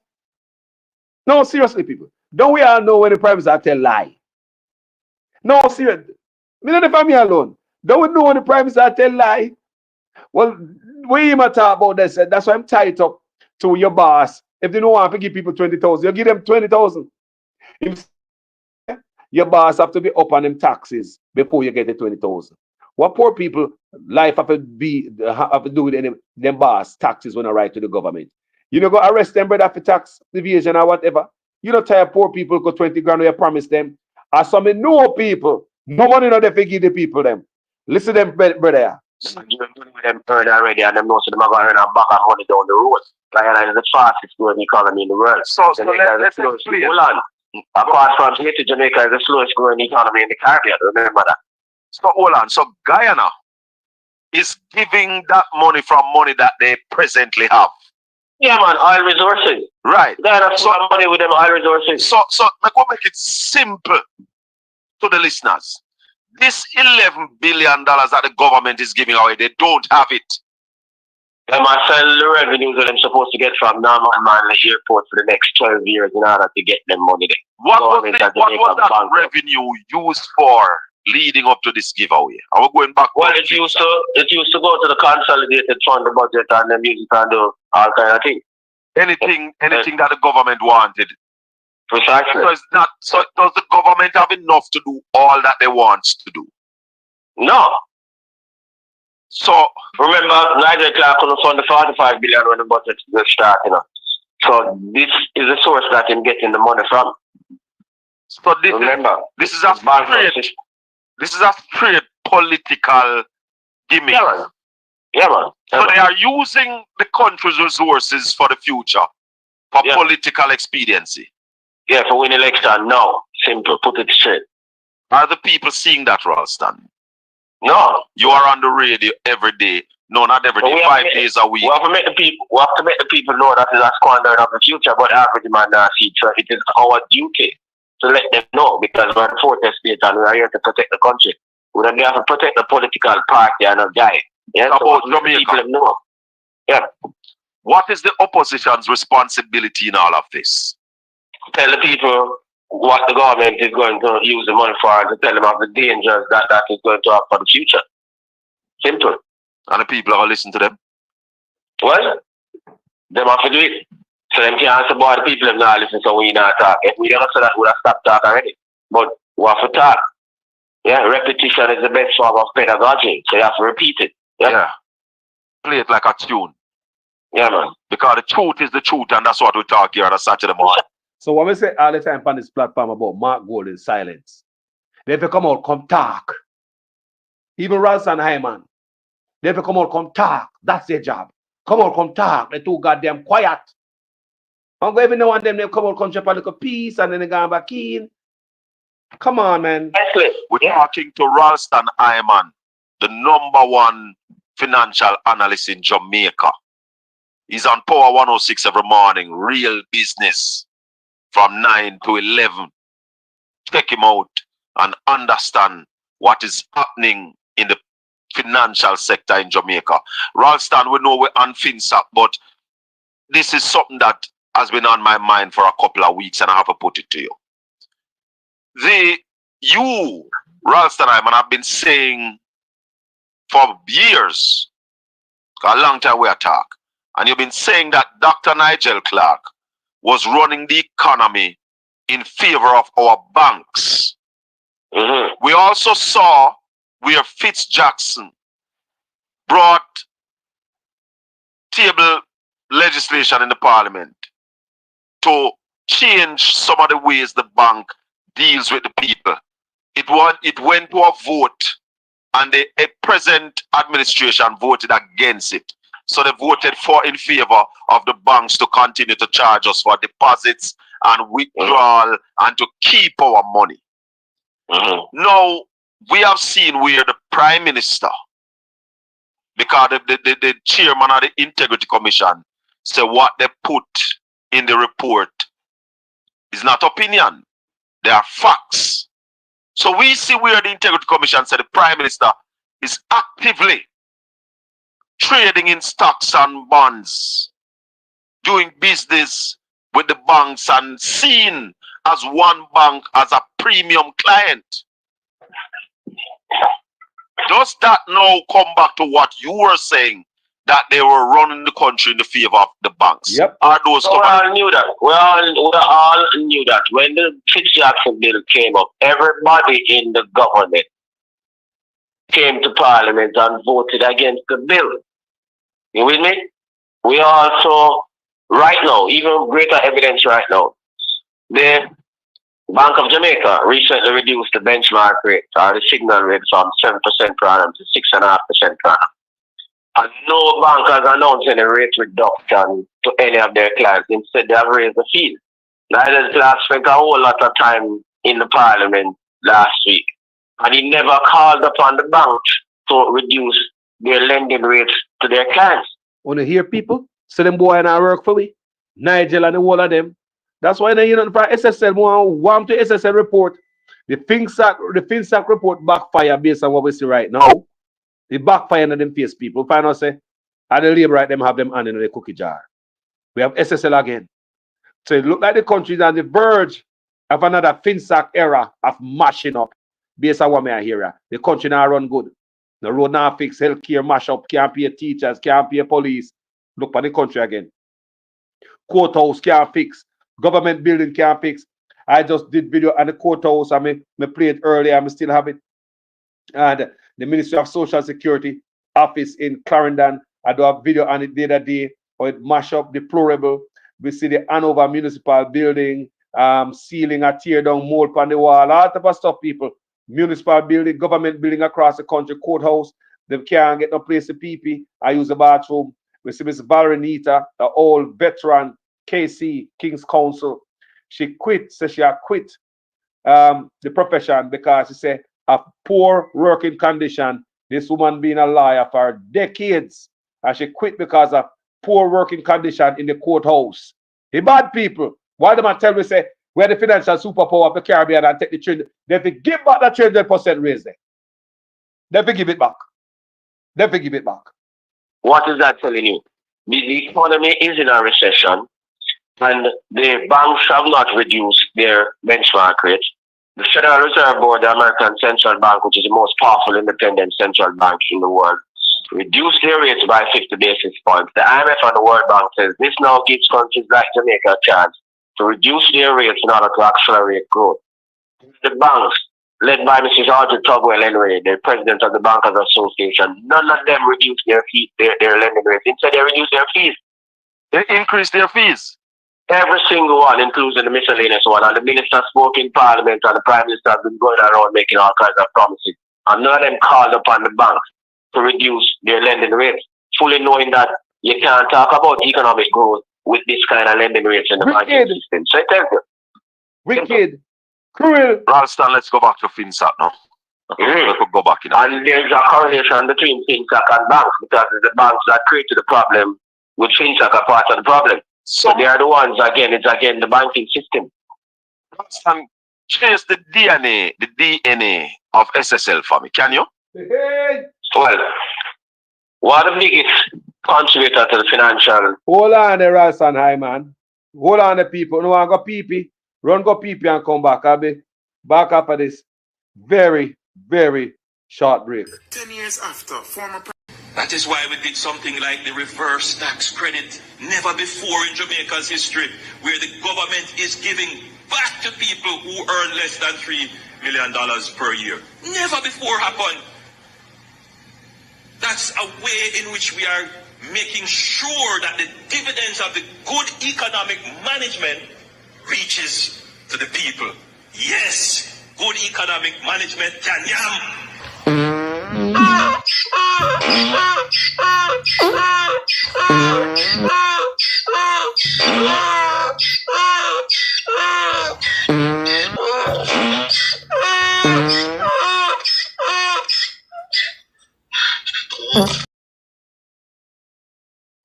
No, seriously, people. Don't we all know when the Prime Minister tell lie? No, seriously. Me not the family alone. Don't we know when the Prime Minister tell lie? Well, we even talk about this. That's why I'm tied up to your boss. If they don't want to give people 20,000, you give them 20,000. Your boss have to be up on them taxes before you get the 20,000. What poor people life have to do with them boss taxes when I write to the government. You know, go arrest them brother for tax evasion or whatever. You don't tell poor people go 20 grand where you promise them. As some know people, no money not they give the people them. Listen to them brother. You with them earn already and them know so them are going to earn a back of money down the road. Guyana is the fastest growing economy in the world. So let's explain. Hold on. Apart from here to Jamaica is the slowest growing economy in the Caribbean. Remember that. So hold on. So Guyana is giving that money from money that they presently have. Yeah, man. Oil resources. Right. That's what money with them high resources. So I go make it simple to the listeners. This $11 billion that the government is giving away, they don't have it. They must sell the revenues that they're supposed to get from Norman Manley Airport for the next 12 years in order to get them money there. What was that revenue used for leading up to this giveaway? Are we going back? Well, it used to go to the consolidated fund, the budget, and the music and do all kind of things. Anything that the government wanted. Precisely. So does the government have enough to do all that they want to do? No. So remember, Nigel Clark couldn't fund the 45 billion when the budget was starting. So this is the source that him getting the money from. So this is a straight political gimmick. Yeah, man. So they are using the country's resources for the future, for political expediency. Yeah, for win election. No, simple. Put it straight. Are the people seeing that, Ralston? No. You are on the radio every day. No, not every day. 5 days a week. We have to make the people know that is a squandering of the future, but the average man now see. So it is our duty to let them know, because we're the fourth state and we are here to protect the country. We don't have to protect the political party and a guy. Yeah, so people know. Yeah. What is the opposition's responsibility in all of this? Tell the people what the government is going to use the money for, and to tell them of the dangers that is going to have for the future. Simple. And the people are going to listen to them? Well, them have to do it. So them can't say, boy, the people have not listened, so we not talk. If we don't say that, we have stopped talking already. But we have to talk. Yeah, repetition is the best form of pedagogy. So you have to repeat it. Yeah. Play it like a tune. Yeah, man. Because the truth is the truth, and that's what we talk here on a Saturday morning. So when we say all the time on this platform about Mark Gold in silence, they have to come out, come talk. Even Ralston Hyman, they have to come out, come talk. That's their job. Come out, come talk. They're too goddamn quiet. And every now and then they come out, come drop a little piece, and then they go back in. Come on, man. We're talking to Ralston Hyman, the #1 financial analyst in Jamaica. He's on Power 106 every morning. Real business from 9 to 11. Check him out and understand what is happening in the financial sector in Jamaica. Ralston, we know we're on FinSac, but this is something that has been on my mind for a couple of weeks, and I have to put it to you. You, Ralston Hyman, have been saying for years, a long time we talk, and you've been saying that Dr. Nigel Clark was running the economy in favor of our banks. Mm-hmm. We also saw where Fitz Jackson brought table legislation in the parliament to change some of the ways the bank deals with the people. It went to a vote, and the present administration voted against it. So they voted in favor of the banks to continue to charge us for deposits and withdrawal and to keep our money. Mm-hmm. Now, we have seen where the Prime Minister, because the chairman of the Integrity Commission, said what they put in the report is not opinion. They are facts. So we see where the Integrity Commission said the Prime Minister is actively trading in stocks and bonds, doing business with the banks and seen as one bank as a premium client. Does that now come back to what you were saying, that they were running the country in the favor of the banks? Yep. Are those we all knew that. We all knew that when the Fitz Jackson bill came up, everybody in the government came to Parliament and voted against the bill. You with me? We also, right now, even greater evidence right now, the Bank of Jamaica recently reduced the benchmark rate, or the signal rate, from 7% per annum to 6.5% per annum. And no bank has announced any rate reduction to any of their clients. Instead, they have raised the fees. Nigel Clark spent a whole lot of time in the Parliament last week, and he never called upon the banks to reduce their lending rates to their clients. Want to hear people? So them boy and I work for we. Nigel and the whole of them. That's why they from SSL want to SSL report. The FinSac report backfire based on what we see right now. The backfire in them face people. Find out say, and the labor right them have them hand in the cookie jar. We have SSL again. So it look like the country is on the verge of another FinSac era of mashing up based on what I hear. The country now run good. The road now fix, healthcare mash up, can't pay teachers, can't pay police. Look for the country again. Courthouse can't fix. Government building can't fix. I just did video on the courthouse. I played earlier. I still have it. And the Ministry of Social Security office in Clarendon. I do a video on it the other day. Or it mash up deplorable. We see the Hanover Municipal Building, ceiling a tear down, mold on the wall, all type of stuff, people. Municipal building, government building across the country, courthouse. They can't get no place to pee. I use the bathroom. We see Miss Valerie Nita, the old veteran, KC, King's Council. She quit, so she had quit the profession because she said a poor working condition. This woman being a lawyer for decades. And she quit because of poor working condition in the courthouse. The bad people. Why do I tell me say we're the financial superpower of the Caribbean and take the trade? They have to give back that 300% raise there. They have to give it back. They have to give it back. What is that telling you? The economy is in a recession and the banks have not reduced their benchmark rates. The Federal Reserve Board, the American Central Bank, which is the most powerful independent central bank in the world, reduced their rates by 50 basis points. The IMF and the World Bank says this now gives countries like Jamaica a chance to reduce their rates in order to accelerate growth. The banks, led by Mrs. Audrey Tugwell Henry, the president of the Bankers Association, none of them reduced their fees, their lending rates. Instead, they reduced their fees. They increased their fees. Every single one, including the miscellaneous one. And the minister spoke in Parliament and the Prime Minister has been going around making all kinds of promises. And none of them called upon the banks to reduce their lending rates, fully knowing that you can't talk about economic growth with this kind of lending rates in the banking system. So thank you. Wicked. Cruel. Ralston, let's go back to FinSac now. Let's go back in. And there's a correlation between FinSac and banks because the banks that created the problem with FinSac are part of the problem. So they are the ones, it's again the banking system. Ralston, trace the DNA of SSL for me, can you? Hey. Well, one of the biggest contributor to the financial. Hold on the Ralston Hyman. Hold on the people. No one go pee. Run go pee and come back. I'll be back after this very, very short break. 10 years after, former That is why we did something like the reverse tax credit, never before in Jamaica's history, where the government is giving back to people who earn less than $3 million per year. Never before happened. That's a way in which we are making sure that the dividends of the good economic management reaches to the people. Yes, good economic management can yam.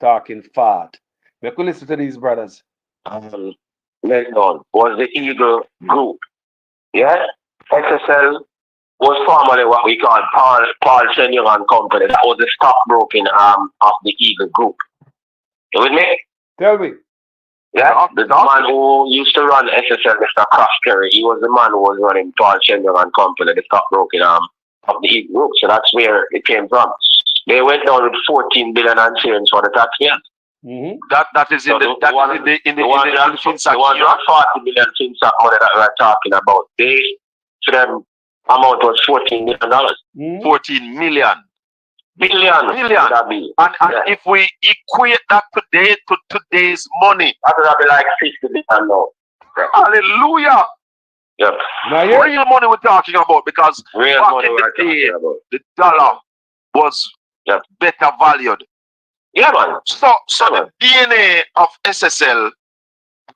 Talking fart. We could listen to these brothers. Well was the Eagle Group. Yeah? SSL was formerly what we call Paul Senior and Company. That was the stockbroking arm of the Eagle Group. You with me? Tell me. Yeah, the man who used to run SSL, Mr. Cross Perry, he was the man who was running Paul Senior and Company, the stockbroking arm of the Eagle Group. So that's where it came from. They went down with 14 billion and change for the taxpayers. Mm-hmm. That is in the 40 billion FinSac money that we're talking about. To them amount was $14 million. Mm-hmm. 14 million. Billion. And if we equate that today to today's money, that would be like 50 billion now. Hallelujah. Yep. Real money we're talking about because real back money in the day, about. the dollar was better valued. Yeah, man. So the DNA of SSL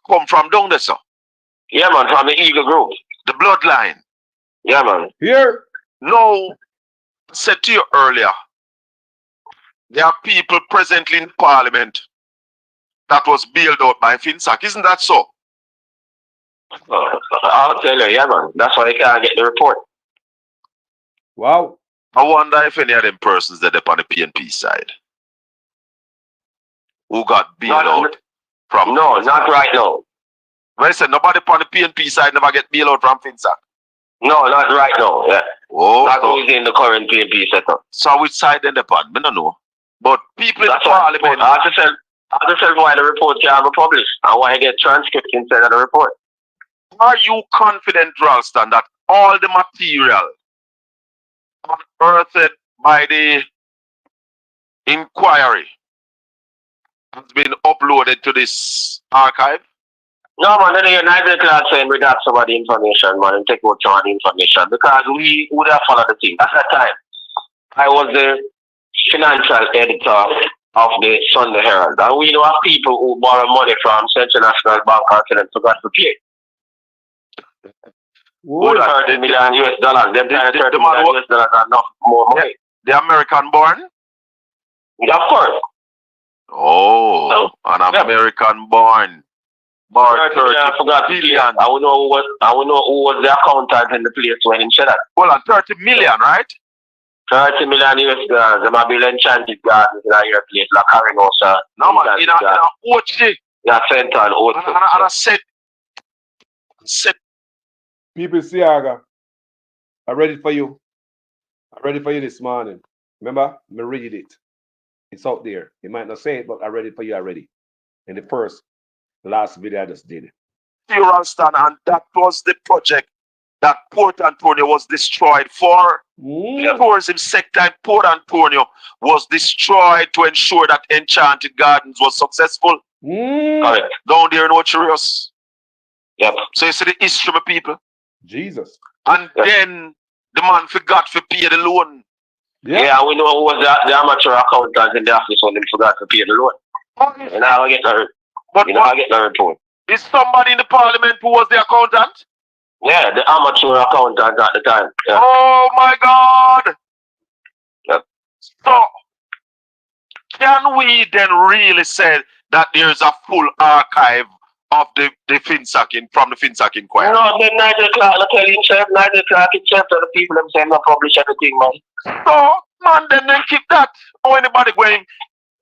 come from down there, sir. Yeah, man, from the Eagle Group. The bloodline. Yeah, man. Here. No, I said to you earlier, there are people presently in Parliament that was bailed out by FinSac. Isn't that so? I'll tell you, yeah, man. That's why you can't get the report. Wow. I wonder if any of them persons that up on the PNP side who got bailed out from No, FinSac. not right now. When I said nobody on the PNP side never get bailed out from FinSac. No, not right now. Yeah. Oh, not so, who's in the current PNP setup. So which side they upon? I don't know. But people in the parliament. I have to tell why the report can't be published and why I get transcripts instead of the report. Are you confident, Ralston, that all the material unearthed by the inquiry has been uploaded to this archive? No, man, then you're neither class saying we got some of the information, man, and take out some of the information because we would have followed the thing. At that time, I was the financial editor of the Sunday Herald, and we know of people who borrow money from Central National Bank and them forgot to pay. What? $30 million US dollars. Them kind of $30 million US dollars are enough more money. The American born? Yeah, of course. Oh, an American born. Born 30 I forgot billion. I will know who was the accountant in the place when he said that. Well, 30 million, right? 30 million US dollars. They might be enchanted gardens in your place, like Carinosa. No, man, in a OG. Yeah, center and OG. And I said, People, Siaga, I read it for you. I read it for you this morning. Remember, I read it. It's out there. You might not say it, but I read it for you already. In the last video I just did. Ralston, and that was the project that Port Antonio was destroyed for. The tourism sector in Port Antonio was destroyed to ensure that Enchanted Gardens was successful. Correct. Down there in Ocherios. Yep. So you see the history of people. Jesus. And then the man forgot to pay the loan. Yeah, we know who was the amateur accountant in the office when they forgot to pay the loan. And now I get the I get the report. Is somebody in the parliament who was the accountant? Yeah, the amateur accountant at the time. Yeah. Oh my God! Yep. So, can we then really say that there's a full archive of the FinSac from the FinSac inquiry? No, then Nigel Clark will tell himself, Nigel Clark himself to the people themselves not publish anything, man. So, man, then keep that. Or anybody going,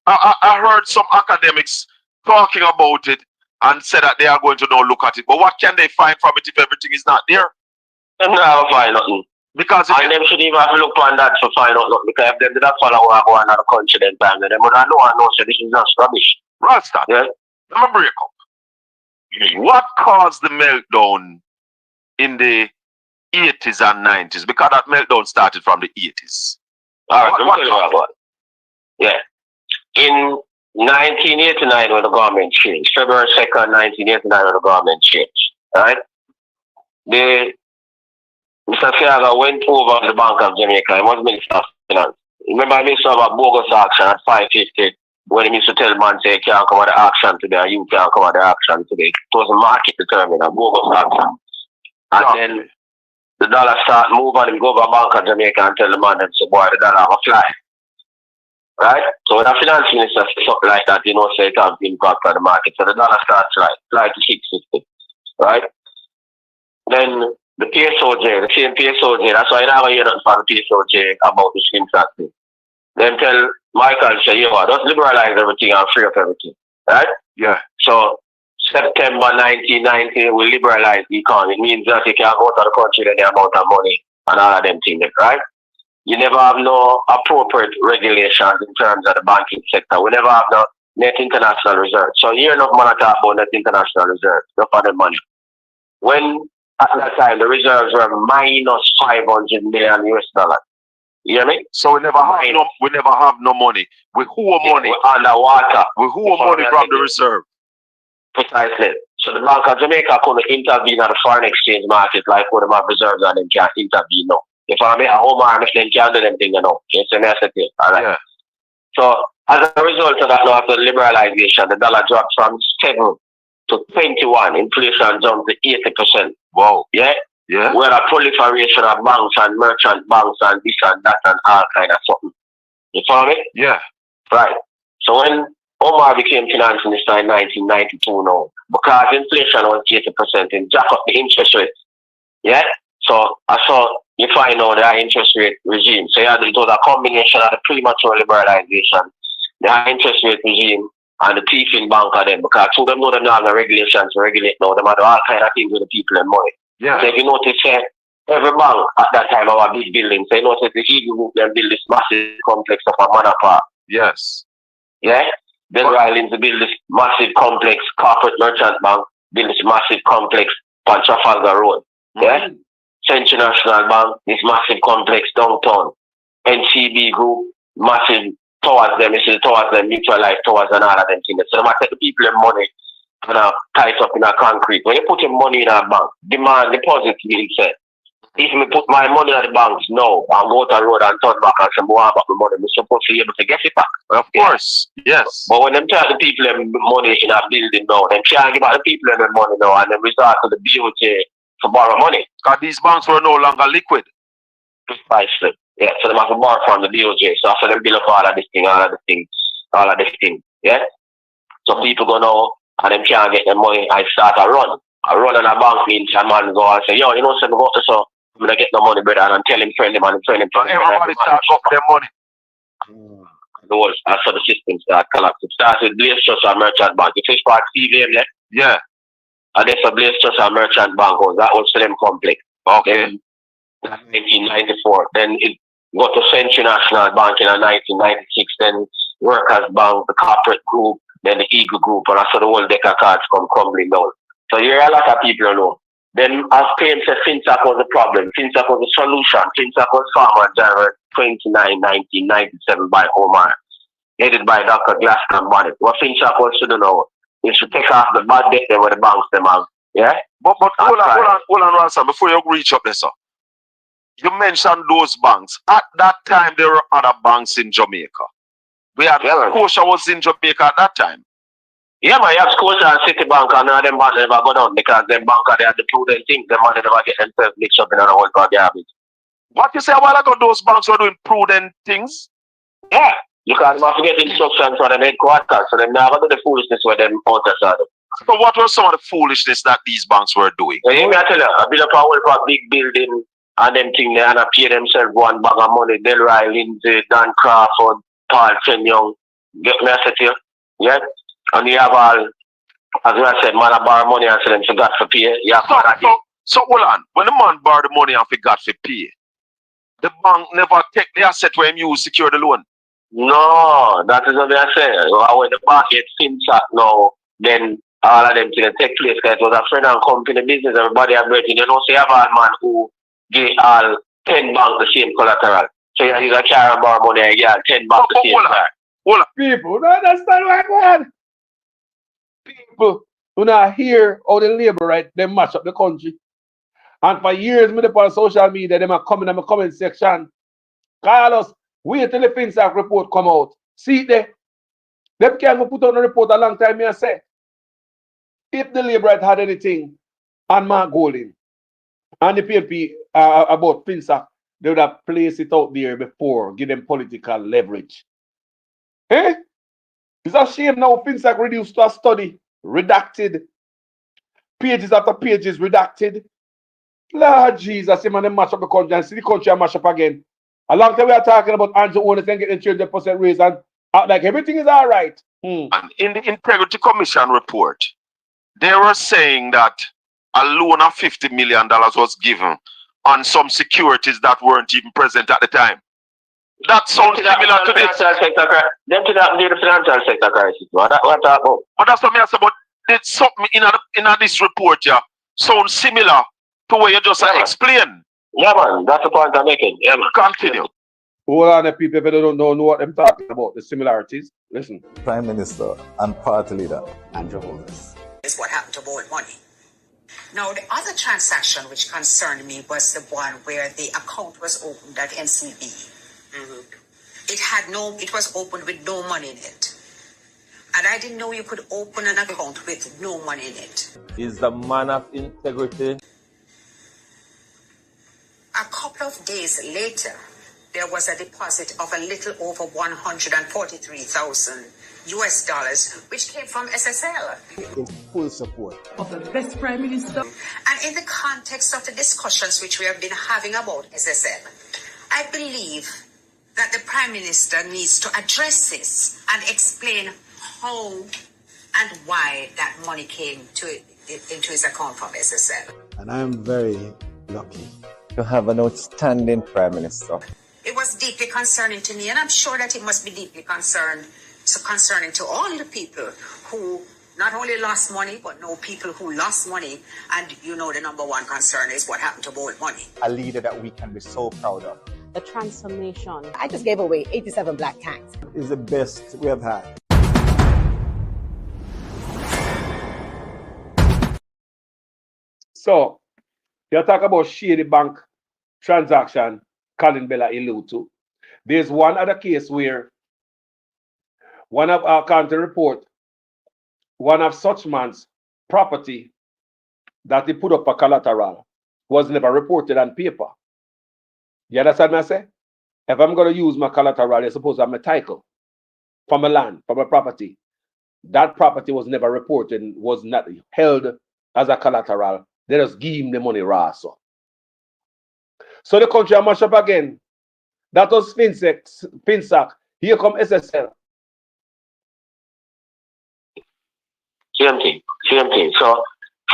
I heard some academics talking about it and said that they are going to now look at it. But what can they find from it if everything is not there? Them never find nothing. Because and them should even have to look on that to find out nothing. Because if them did not follow what go on in the country then time, then would know so this is just rubbish. Ralston, yeah? Let me break up. What caused the meltdown in the 80s and 90s? Because that meltdown started from the 80s. Alright, let me tell you about it. Yeah. In 1989 when the government changed, February 2nd, 1989 when the government changed, right? Mr. Fiaga went over to the Bank of Jamaica. He was Minister of Finance. Remember I made some of a bogus auction at 550 when he used to tell man say you can't come at the auction today and you can't come at the auction today. It was a market determined, a bogus auction. And then the dollar start move and him go over Bank of Jamaica and tell the man and say, boy, the dollar will fly. Right? So when a finance minister says something like that, you know, say it has impact on the market. So the dollar starts fly to 650. Right? Then the PSOJ, the same PSOJ, that's why I never hear nothing from the PSOJ about the FinSac thing. Then tell Michael, say, yo, just liberalize everything and free up everything. Right? Yeah. So September 1990, we liberalize the economy. It means that you can go to the country with the amount of money and all of them things, right? You never have no appropriate regulations in terms of the banking sector. We never have no net international reserve. So you hear enough money talk about net international reserve, no other money. When at that time the reserves were minus 500 million US dollars. You hear me? So we never have no money. We owe money. We're underwater. We owe money from the reserve. Precisely. So the Bank of Jamaica couldn't intervene on the foreign exchange market like what them have reserves and them can't intervene now. If I make a home arm, if they can't do them thing, you know. It's a necessity. All right. Yeah. So as a result of that, now after liberalization, the dollar dropped from 7 to 21. Inflation jumped to 80%. Wow. Yeah. Yeah. We had a proliferation of banks and merchant banks and this and that and all kind of something. You follow me? Yeah. Right. So when Omar became finance minister in 1992 now. Because inflation was 80% and jack up the interest rate. Yeah? So I saw you find out the high interest rate regime. So yeah, it was a combination of the premature liberalization, the high interest rate regime, and the thieving bank of them. Because two of them know them have the regulations to regulate now. They do all kind of things with the people and money. Yeah. So if you notice, every bank at that time have a big building. So you notice the Eagle Group then build this massive complex of a manor park. Yes. Yeah? Then Rylands build this massive complex, Corporate Merchant Bank build this massive complex on Trafalgar Road. Yeah? Central National Bank, this massive complex downtown. NCB Group, massive towers them, you see the towers them, mutual life towers and all of them things. So they might take the people their money and tie it up in a concrete. When you put your money in a bank, demand deposit will say. If me put my money at the banks now and go to the road and turn back and say, I want back the money, I'm supposed to be able to get it back. Of course, yes. But when them charge the people them money in a building now, them can't give out the people them money now and then resort to the BOJ to borrow money. Because these banks were no longer liquid. Precisely. Yeah, so they have to borrow from the BOJ. So after them build up all of this thing. Yeah? So people go now and them can't get their money and start a run. A run on a bank means a man go and say, yo, you know, so go to so I'm gonna get the money, brother, and tell him friend him and friend him. So everybody start up their money. So the system start collapsing. It starts with Blaze Trust and Merchant Bank. The fish park CVM there. Yeah. And there's a Blaze Trust and Merchant Bank. That was for them complex. Okay. Then 1994. Then it got to Central National Bank in 1996. Then Workers Bank, the Corporate Group, then the Eagle Group, and I saw the whole deck of cards come crumbling down. So you hear a lot of people know. Then as claims that FinTech was the problem, FinTech was the solution. FinTech was formed on January 29, 1997 by Omar, headed by Dr. Glasgow Bonnet. What FinTech was to do now is to take off the bad debt where the banks them have. Yeah? But hold on, Ralston, before you reach up there, sir. You mentioned those banks. At that time, there were other banks in Jamaica. We had Scotia was in Jamaica at that time. Yeah, man, you have Scotia and Citibank and all them banks never go down because them banks they have the prudent things. Them money never get themselves mixed up in a whole garbage. What you say a while ago, those banks were doing prudent things? Yeah, because they have to get instructions from them headquarters, so they never do the foolishness where them outside. So what was some of the foolishness that these banks were doing? Yeah, me I tell you, I build up a whole big building and them thing there and I pay themselves one bag of money. Delroy, Lindsay, Dan Crawford, Paul Chen Young. Get me a set here? Yeah? And you have all, as I said, man, I borrow money and say them forgot for pay. So hold on. When the man borrowed the money and forgot for pay, the bank never take the asset where him use secure the loan? No, that is what I say. When the bank gets FinTech now, then all of them things take place because it was a friend and company business. Everybody are breaking. You know, so you have a man who give all 10 banks the same collateral. So you use a car and borrow money and you have 10 banks the same car. Hold on. People don't understand what I'm going. People who not hear how the labor right, they mash up the country. And for years, me on social media, them are coming in my comment section. Call us, wait till the FinTech report come out. See there. Them can't put on a report a long time, me I say. If the labor right had anything on Mark Golding and the PNP about FinTech, they would have placed it out there before, give them political leverage. Eh? It's a shame now FinTech reduced to a study, redacted, pages after pages redacted. Lord Jesus, man, they mash up the country and see the country mash up again. A long time we are talking about Andrew Owners and getting 300% raise and like everything is all right. And in the Integrity Commission report, they were saying that a loan of $50 million was given on some securities that weren't even present at the time. That sounds similar to this. Them to that the financial sector crisis. What about? But that's what I say. But there's something in this report, yeah, sounds similar to what you just explained. Yeah, man, that's the point I'm making. Yeah, man. Continue. Hold on, the people, if they don't know what I'm talking about, the similarities. Listen. Prime Minister and Party Leader Andrew Holness. Is what happened to borrowed money. Now, the other transaction which concerned me was the one where the account was opened at NCB. It was opened with no money in it. And I didn't know you could open an account with no money in it. Is the man of integrity. A couple of days later, there was a deposit of a little over 143,000 US dollars, which came from SSL. In full support Of the best Prime Minister. And in the context of the discussions which we have been having about SSL, I believe that the Prime Minister needs to address this and explain how and why that money came into his account from SSL. and I'm very lucky to have an outstanding Prime Minister. It was deeply concerning to me, and I'm sure that it must be deeply concerning to all the people who not only lost money, but know people who lost money. And you know the number one concern is what happened to borrowed money. A leader that we can be so proud of. The transformation. I just gave away 87 black tanks. Is the best we have had. So, you talk about shady bank transaction, Colin Bella allude to. There's one other case where one of our county report, one of such man's property that he put up for collateral was never reported on paper. You understand what I say? If I'm going to use my collateral, you're supposed to have my title from a land, from a property. That property was never reported, was not held as a collateral. They just give him the money raw. So the country are mash up again. That was FinSac. Here come SSL. Same thing. So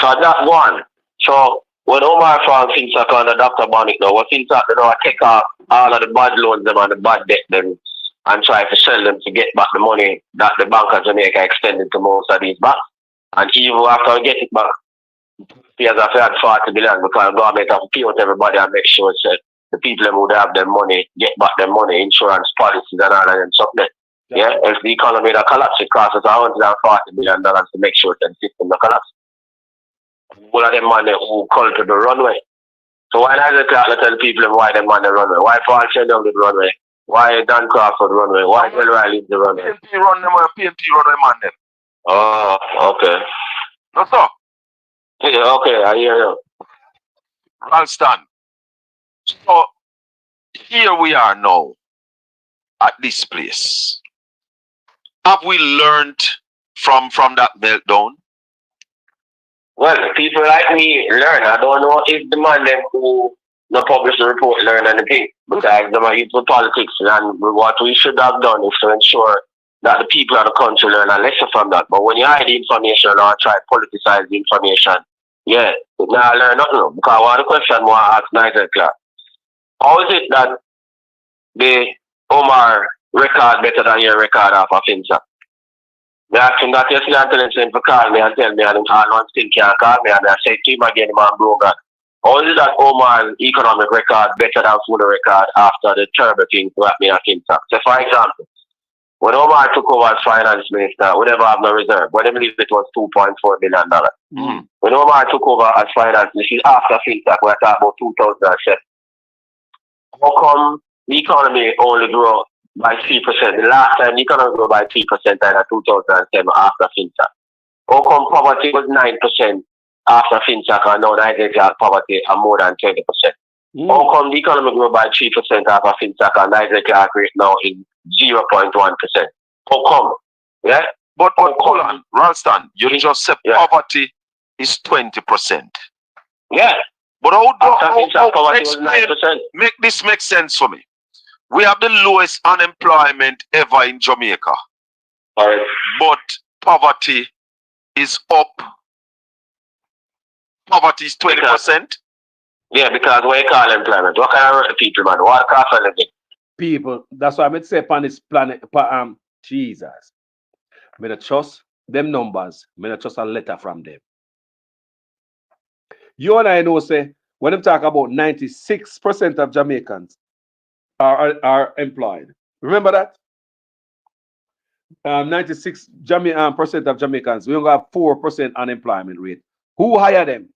that one. So when Omar found FinSac under Dr. Bonnick now, what FinSac, take off all of the bad loans them and the bad debt them and try to sell them to get back the money that the Bank of Jamaica extended to most of these banks. And even after we get it back, he has had 40 billion because the government have to pay out everybody and make sure that the people who have their money get back their money, insurance policies and all of them something. Yeah, if the economy that collapse, it costs us $140 billion to make sure that the system that collapse. All of them money who call to the runway. So why not tell people why them on the runway? Why Paul Shendon the runway? Why Dan Crawford runway? Why Bill Riley the runway? PMP run them or PMP runway man them. Oh, okay. That's all. Yeah, okay, I hear you. Ralston. So here we are now at this place. Have we learned from that meltdown? Well, people like me learn. I don't know if the man them who not publish the report learn anything because them are into politics, and what we should have done is to ensure that the people of the country learn a lesson from that. But when you hide the information or try to politicize the information, yeah, now learn nothing. Because one of the question more ask Nigel Clark. How is it that the Omar record better than your record of a FinSac? I asked him that yesterday and tell him to call me and tell me and one still can't call me, and I said to him again, man, bro, God. How is it that Omar's economic record better than food record after the terrible things that me at FinSac? So for example, when Omar took over as finance minister, we never have no reserve. When I believe it was $2.4 billion. When Omar took over as finance minister, after FinSac, we're talking about 2007. How come the economy only grew by 3%? The last time the economy grew by 3% in 2007 after FinSac. How come poverty was 9% after FinSac and now Nigeria poverty are more than 20%? How come the economy grew by 3% after FinSac and Nigeria rate now is 0.1%? How come? Yeah? But hold on, Ralston, you just said poverty is 20%. Yeah. But how make this make sense for me? We have the lowest unemployment ever in Jamaica. Right. But poverty is up. Poverty is 20%. Yeah, because what you call employment? What kind of people, man? What cost of living? People, that's why I say upon this planet, Jesus. I don't trust them numbers. I don't trust a letter from them. You and I know, say, when they talk about 96% of Jamaicans are employed. Remember that? 96% of Jamaicans, we only have 4% unemployment rate. Who hired them?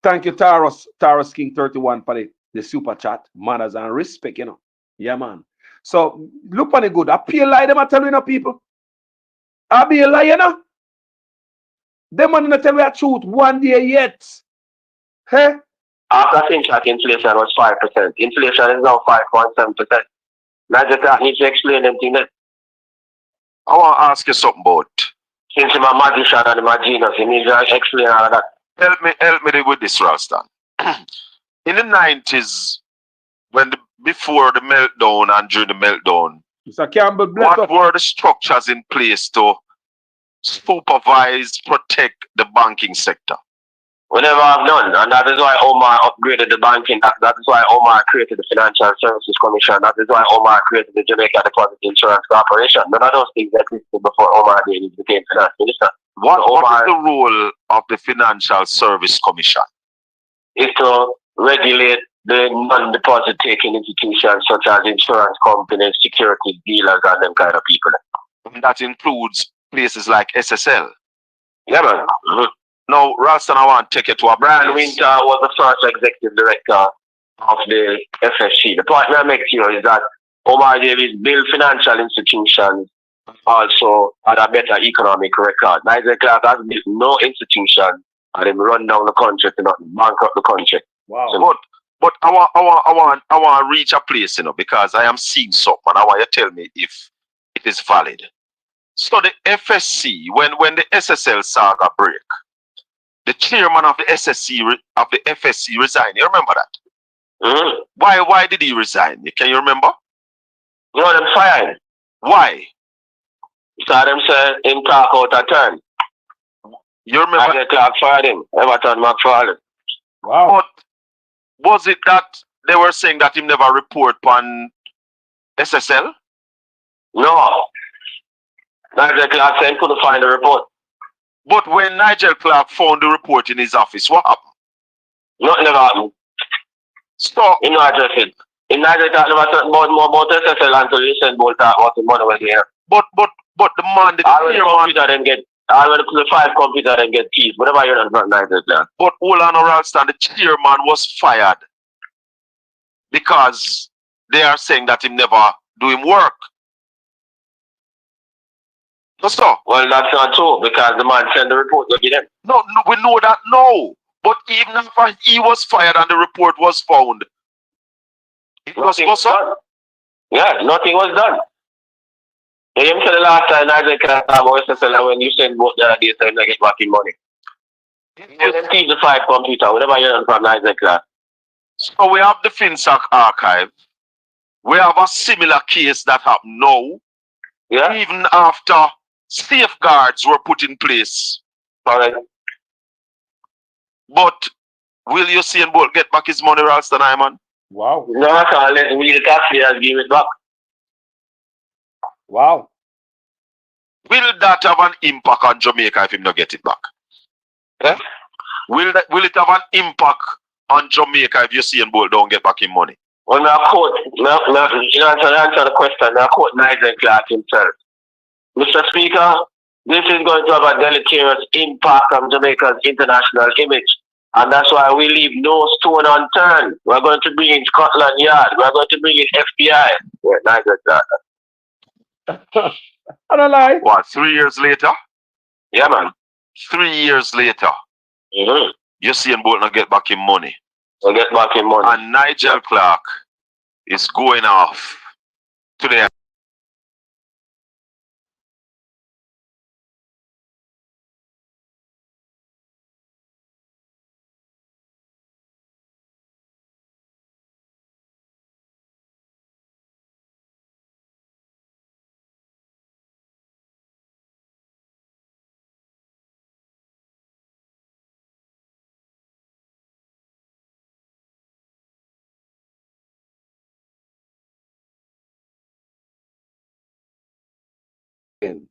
Thank you, Taros King 31 for the super chat. Manners and respect, you know. Yeah, man. So look on the good. I pay lie them, I tell you, people. I be a liar, you know. Them man not tell you the truth one day yet. Hey? After FinTrack, inflation was 5%. Inflation is now 5.7%. Niger Clark needs to explain them things. I want to ask you something about. Since I'm a magician and I'm a genius, he needs to explain all of that. Help me with this, Ralston. In the 90s, before the meltdown and during the meltdown, Mr. Campbell, what were the structures in place to supervise, protect the banking sector? We never have done, and that is why Omar upgraded the banking. That is why Omar created the Financial Services Commission. That is why Omar created the Jamaica Deposit Insurance Corporation. None of those things existed before Omar became finance minister. What is the role of the Financial Service Commission? Is to regulate the non-deposit taking institutions such as insurance companies, securities dealers, and them kind of people. And that includes places like SSL. Yeah, man. Mm-hmm. Now, Ralston, I want to take you to a Brian Winter was the first executive director of the FSC. The point I make here is that Omar Davis built financial institutions, also had a better economic record. Niger Clark has built no institution and him run down the country to not bankrupt the country. Wow. So, but I want to reach a place, because I am seeing something and I want you to tell me if it is valid. So the FSC, when the SSL saga break, the chairman of the FSC resigned. You remember that? Mm-hmm. Why did he resign? Can you remember? You know them fired. Why? So them said him talk out a turn. You remember? Niger Clark fired him. Everton McFarlane. Wow. But was it that they were saying that he never report on SSL? No. Nigel Clark said he couldn't find the report. But when Nigel Clark found the report in his office, what happened? Nothing ever happened. So, he no address it. In Nigel Clark never said more about SSL until you send more talk about the money when they have. But the man, the 5 computers then get keys. Whatever you're not Nigel Clark. But hold on, Ralston, the chairman was fired because they are saying that he never do him work. So, well, that's not true because the man sent the report to them. No, we know that now. But even after he was fired and the report was found, nothing was done. Yeah, nothing was done. You said the last time Nigel Clark about SSL when you send both the other day saying I get back in money. You them keep the 5 computer, whatever you done from Nigel Clark. So we have the FinSac archive. We have a similar case that happened now. Yeah. Even after safeguards were put in place. Correct. But will Usain Bolt get back his money, Ralston Hyman? Wow. No, let we the taxpayers give it back. Wow. Will that have an impact on Jamaica if him not get it back? Yeah. Will it have an impact on Jamaica if Usain Bolt don't get back his money? Well, I quote, you answer the question, I quote Nigel Clark himself. Mr. Speaker, this is going to have a deleterious impact on Jamaica's international image. And that's why we leave no stone unturned. We're going to bring in Scotland Yard. We're going to bring in FBI. Yeah, Nigel Clark. I don't lie. What, 3 years later? Yeah, man. 3 years later, Usain Bolt not get back his money. We'll get back his money. And Nigel Clark is going off today.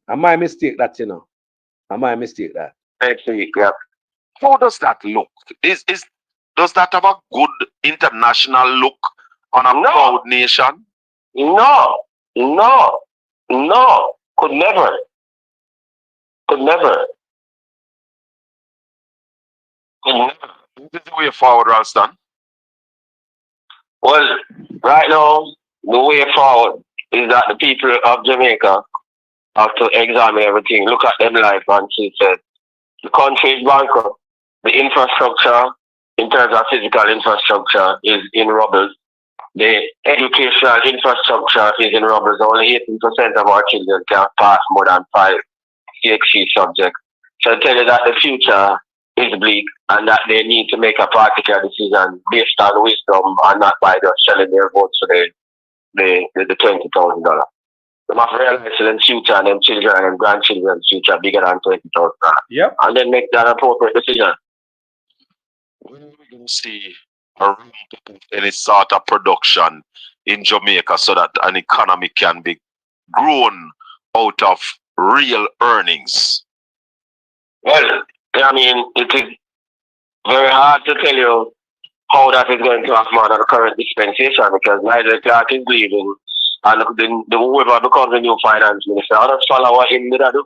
Am I mistake that, Am I mistake that? Actually, yeah. How does that look? Does that have a good international look on a proud nation? No. Could never. This is the way forward, Ralston. Well, right now, the way forward is that the people of Jamaica have to examine everything, look at them life and see that the country is bankrupt, the infrastructure in terms of physical infrastructure is in rubble. The educational infrastructure is in rubble. Only 18% of our children can pass more than 5 CXC subjects. So I tell you that the future is bleak and that they need to make a particular decision based on wisdom and not by just selling their votes for the $20,000. They must realize in the future and them children and them grandchildren's future bigger than $20,000. Yep. And then make that appropriate decision. When are we going to see a ramp up of any sort of production in Jamaica so that an economy can be grown out of real earnings? Well, I mean, it is very hard to tell you how that is going to happen under the current dispensation because Nigel Clark is leaving and the whoever becomes the new finance minister, I'll just follow what him did do.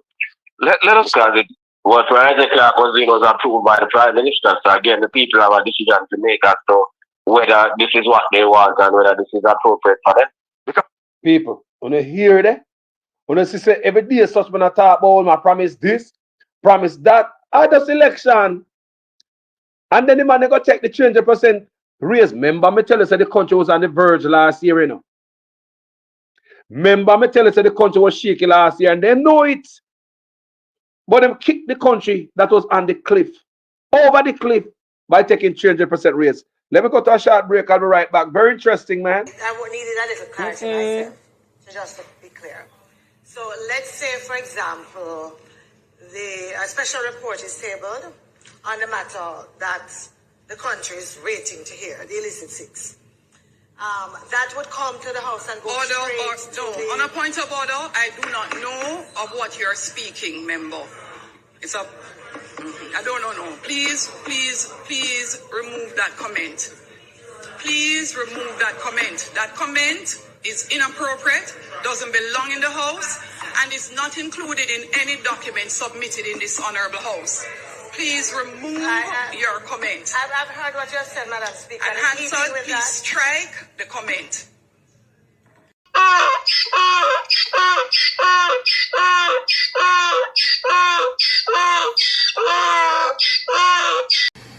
Let us... Because what Nigel Clark was doing was approved by the Prime Minister. So again, the people have a decision to make as to whether this is what they want and whether this is appropriate for them. Because people, when you hear that, when you see every day such when I talk about my promise this, promise that, I just election. And then the man they go check the 200% raise. Remember, me tell you that the country was on the verge last year, you know. Remember, me tell you that the country was shaky last year, and they know it. But them kicked the country that was on the cliff, over the cliff, by taking 200% raise. Let me go to a short break. I'll be right back. Very interesting, man. I needed a little clarity myself, so just to be clear. So let's say, for example, a special report is tabled on the matter that the country is waiting to hear, the illicit six. That would come to the House and go straight to On a point of order, I do not know of what you're speaking, member. It's up. I don't know. Please remove that comment. Please remove that comment. That comment is inappropriate, doesn't belong in the House, and is not included in any document submitted in this honorable House. Please remove your comment. I've heard what you have said, Madam Speaker. And Hansard, please strike the comment.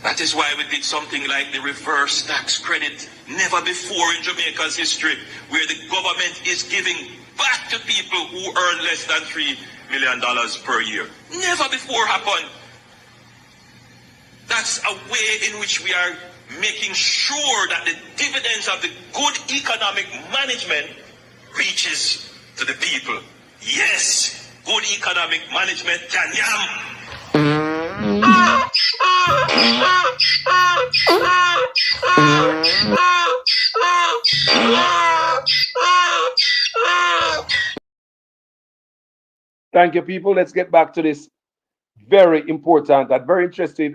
That is why we did something like the reverse tax credit. Never before in Jamaica's history, where the government is giving back to people who earn less than $3 million per year. Never before happened. That's a way in which we are making sure that the dividends of the good economic management reaches to the people. Yes, good economic management can yam. Thank you, people. Let's get back to this very important and very interesting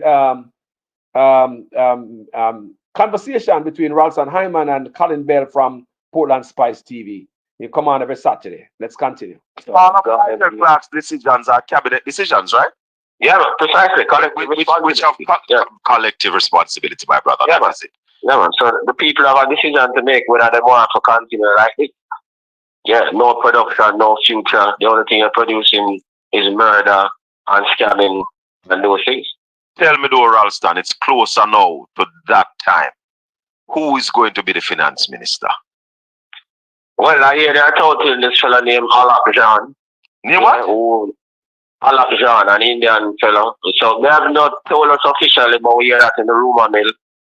conversation between Ralston Hyman and Colin Bell from Portland Spice TV. You come on every Saturday. Let's continue. All of Nigel Clark's decisions are cabinet decisions, right? Yeah, precisely. Which have collective responsibility, my brother. Yeah, man. Yeah, man. So the people have a decision to make whether they want to continue like this. Yeah, no production, no future. The only thing you're producing is murder and scamming and those things. Tell me though, Ralston, it's closer now to that time. Who is going to be the finance minister? Well, I hear they're touting this fellow named Alak Jan. Name what? Alak Jan, an Indian fellow. So they have not told us officially, but we hear that in the rumor mill.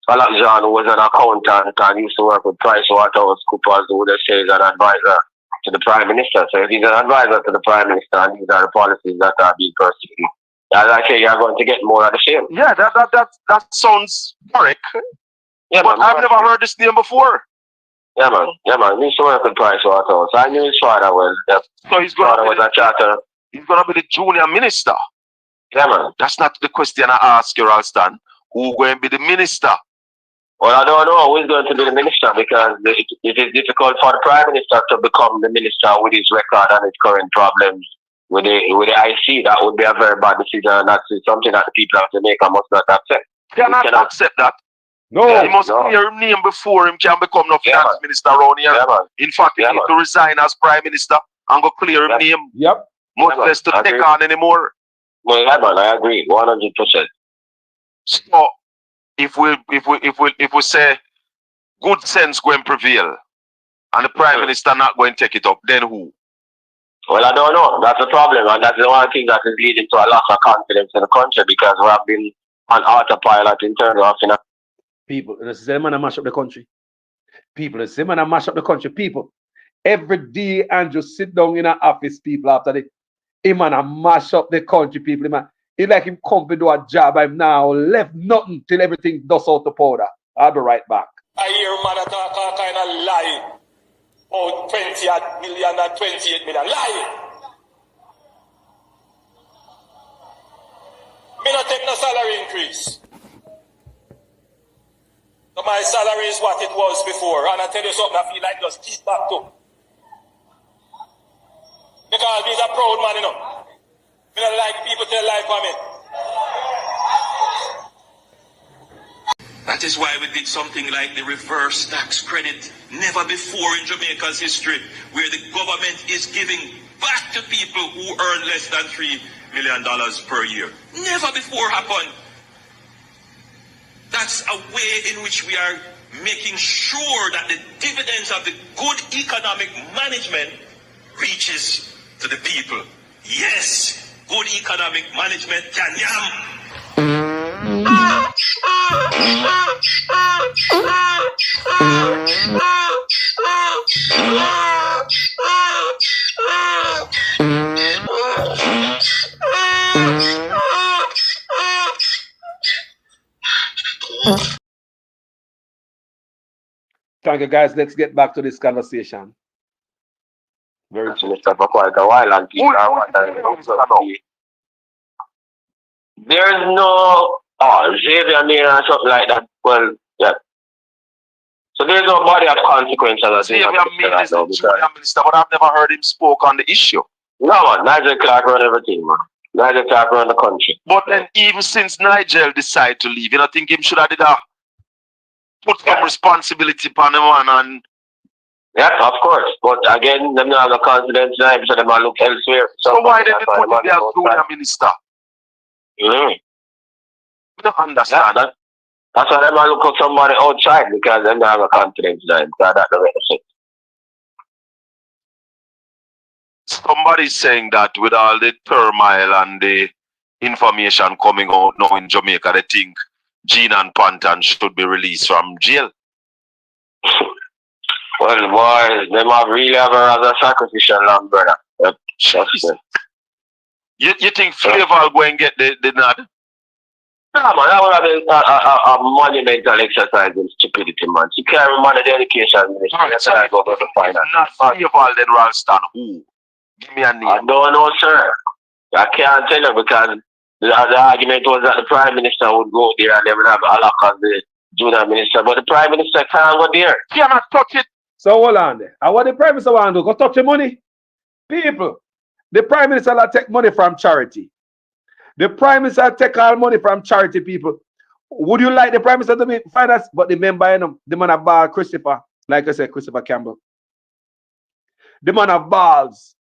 Alak Jan, who was an accountant and used to work with PricewaterhouseCoopers, who they say is an advisor to the Prime Minister. So if he's an advisor to the Prime Minister and these are the policies that are being pursued, as I say, you're going to get more of the same. Yeah, that sounds correct. Yeah, but I've never heard this name before. Yeah, man. He used to work with Pricewaterhouse. I knew his father was. So he's going to be the junior minister. Yeah, man. That's not the question I ask you, Ralston. Who going to be the minister? Well, I don't know who is going to be the minister because it is difficult for the Prime Minister to become the minister with his record and his current problems with the IC. That would be a very bad decision, and that's something that the people of Jamaica must not accept. Cannot accept that. No. He must clear his name before him can become no finance minister around here. In fact, he need to resign as Prime Minister and go clear his name. Yep. Much less to take on anymore. Well, yeah, man, I agree. 100%. So, if we say good sense going prevail and the Prime Minister not going to take it up, then who? Well, I don't know. That's the problem, and that's the one thing that is leading to a loss of confidence in the country because we have been on autopilot in terms of people. This is them and mash up the country. People, this is them and mash up the country. People, every day and just sit down in an office, people after the him and mash up the country, people. Man, he like him come to do a job. I'm now left nothing till everything dust out the powder. I'll be right back. I hear man talk all kind of lie. Oh, 20 million and 28 million. Lie. Me not take no salary increase. So my salary is what it was before. And I tell you something, I feel like just keep back to. Because he's a proud man, you know. Me don't like people tell lie for me. That is why we did something like the reverse tax credit. Never before in Jamaica's history, where the government is giving back to people who earn less than $3 million per year. Never before happened. That's a way in which we are making sure that the dividends of the good economic management reaches to the people. Yes, good economic management can yam. Thank you, guys. Let's get back to this conversation. Very true. For quite a while, and there's no Xavier Mayer or something like that. Well, yeah. So there's no body of consequence. Xavier Mayer is the junior minister, but I've never heard him spoke on the issue. No, man. Nigel Clark run everything, man. Nigel Clark run the country. But then even since Nigel decided to leave, you don't think him should have did that? Put some responsibility upon him and yeah, of course. But again, them not have the confidence now, so they might look elsewhere. So why did they put him there as junior minister? I don't understand. Yeah, that's why they might look for somebody outside because they don't have the confidence now. So that's the way to say. Somebody's saying that with all the turmoil and the information coming out now in Jamaica, they think Gene and Panton should be released from jail. Well, boys, they might really have a rather sacrificial lamb, brother. You think Flavor will go and get the nod? No, man, that would have been a monumental exercise in stupidity, man. She can't manage the education ministry. Right, so go to the finance. Not Flavor, then Ralston. Who? Give me a name. I don't know, sir. I can't tell you because the argument was that the Prime Minister would go there and they would have a lock as the junior minister. But the Prime Minister can't go there. He cannot touch it. So hold on there. And what the Prime Minister want to do? Go touch the money? People, the Prime Minister will take money from charity. The Prime Minister take all money from charity, people. Would you like the Prime Minister to be finance? But the member, you know, the man of ball, Christopher, like I said, Christopher Campbell. The man of balls.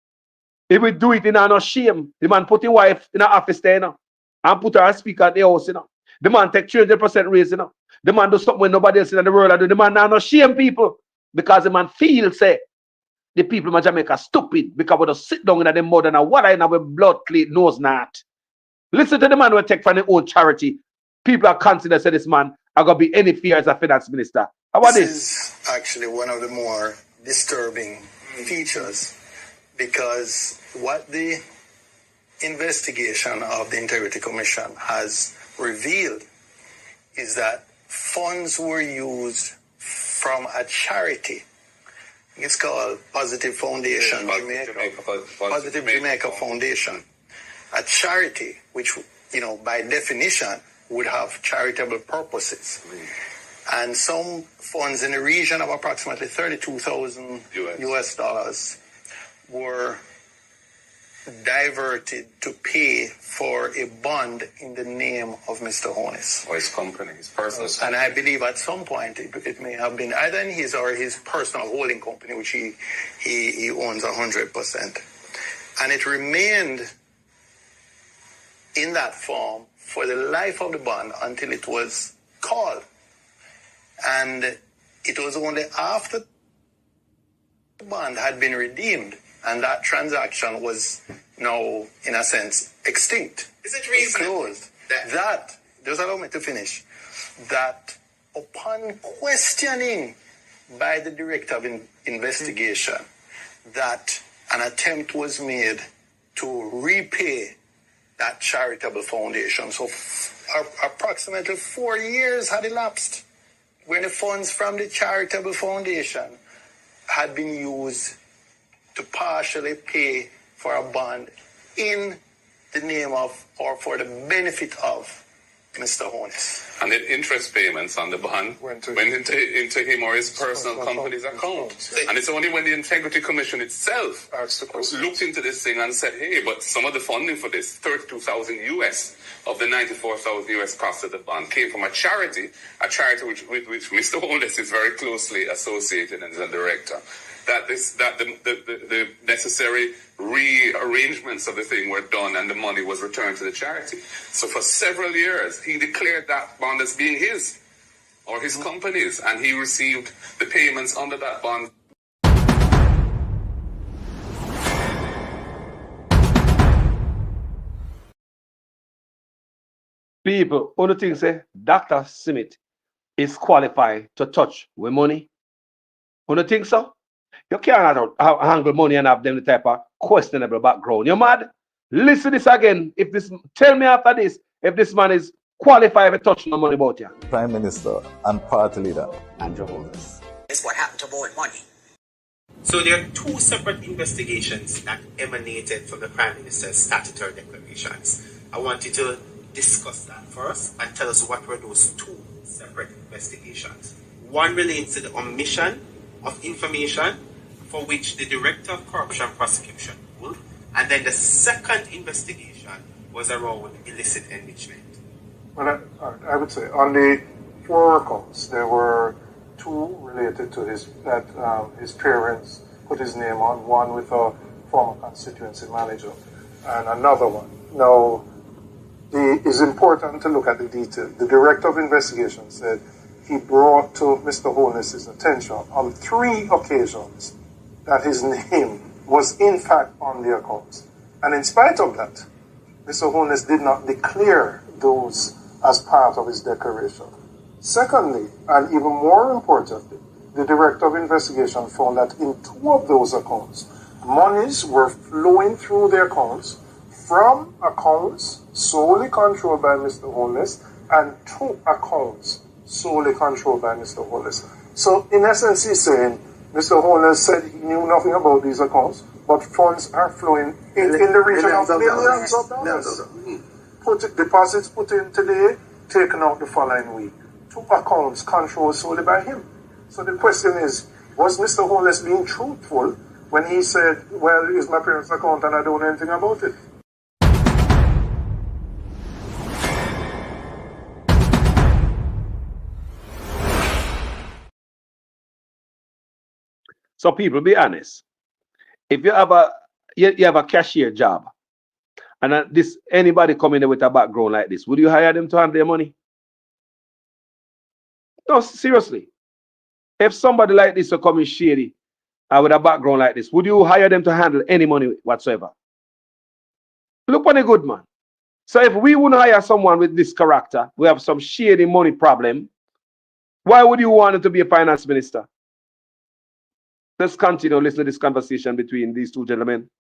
He will do it in no shame. The man put his wife in an office there, you know, and put her as speaker at the house, you know. The man take 300% raise, you know. The man do something when nobody else in the world do. The man now no shame people. Because the man feels say the people in Jamaica stupid because we just sit down in the mud and water in our blood clean nose not. Listen to the man who take from their own charity. People are considered say this man are gonna be any fear as a finance minister. How about this? This is actually one of the more disturbing features because what the investigation of the Integrity Commission has revealed is that funds were used from a charity. It's called Positive Foundation, Positive Jamaica Foundation. A charity which, you know, by definition would have charitable purposes. And some funds in the region of approximately $32,000 US dollars were diverted to pay for a bond in the name of Mr. Honus. Or his company, his personal company. And I believe at some point it may have been either in his or his personal holding company, which he owns 100%. And it remained in that form for the life of the bond until it was recall. And it was only after the bond had been redeemed and that transaction was now, in a sense, extinct. Is it reasonable? Closed. That, just allow me to finish, that upon questioning by the Director of Investigation that an attempt was made to repay that charitable foundation. So approximately 4 years had elapsed when the funds from the charitable foundation had been used to partially pay for a bond in the name of or for the benefit of Mr. Honus. And the interest payments on the bond went into him or his personal company's account. And it's only when the Integrity Commission itself looked into this thing and said, hey, but some of the funding for this, $32,000 US of the $94,000 US cost of the bond, came from a charity with which Mr. Honus is very closely associated and is a director. That the necessary rearrangements of the thing were done and the money was returned to the charity. So for several years, he declared that bond as being his or his company's, and he received the payments under that bond. People, only thing say Dr. Smith is qualified to touch with money. Only think so? You cannot handle money and have them the type of questionable background. You mad? Listen this again. Tell me after this if this man is qualified to touch no money about you. Prime Minister and Party Leader Andrew Holness. Is what happened to borrowed money. So there are two separate investigations that emanated from the Prime Minister's statutory declarations. I want you to discuss that first and tell us what were those two separate investigations. One relates to the omission of information for which the Director of Corruption Prosecution ruled, and then the second investigation was around illicit enrichment. Well, I would say on the 4 accounts, there were 2 related to his parents put his name on, one with a former constituency manager, and another one. Now, it's important to look at the detail. The Director of Investigation said he brought to Mr. Holness's attention on 3 occasions that his name was in fact on the accounts. And in spite of that, Mr. Holness did not declare those as part of his declaration. Secondly, and even more importantly, the Director of Investigation found that in 2 of those accounts, monies were flowing through the accounts from accounts solely controlled by Mr. Holness and to accounts solely controlled by Mr. Holness. So in essence, he's saying Mr. Holness said he knew nothing about these accounts, but funds are flowing in the region of millions of dollars. Deposits put in today, taken out the following week. 2 accounts controlled solely by him. So the question is, was Mr. Holness being truthful when he said, well, it's my parents' account and I don't know anything about it? So people, be honest. If you have a cashier job, and anybody coming in with a background like this, would you hire them to handle their money? No, seriously. If somebody like this will come in shady with a background like this, would you hire them to handle any money whatsoever? Look on a good man. So if we wouldn't hire someone with this character, we have some shady money problem, why would you want him to be a finance minister? Let's continue to listen to this conversation between these 2 gentlemen.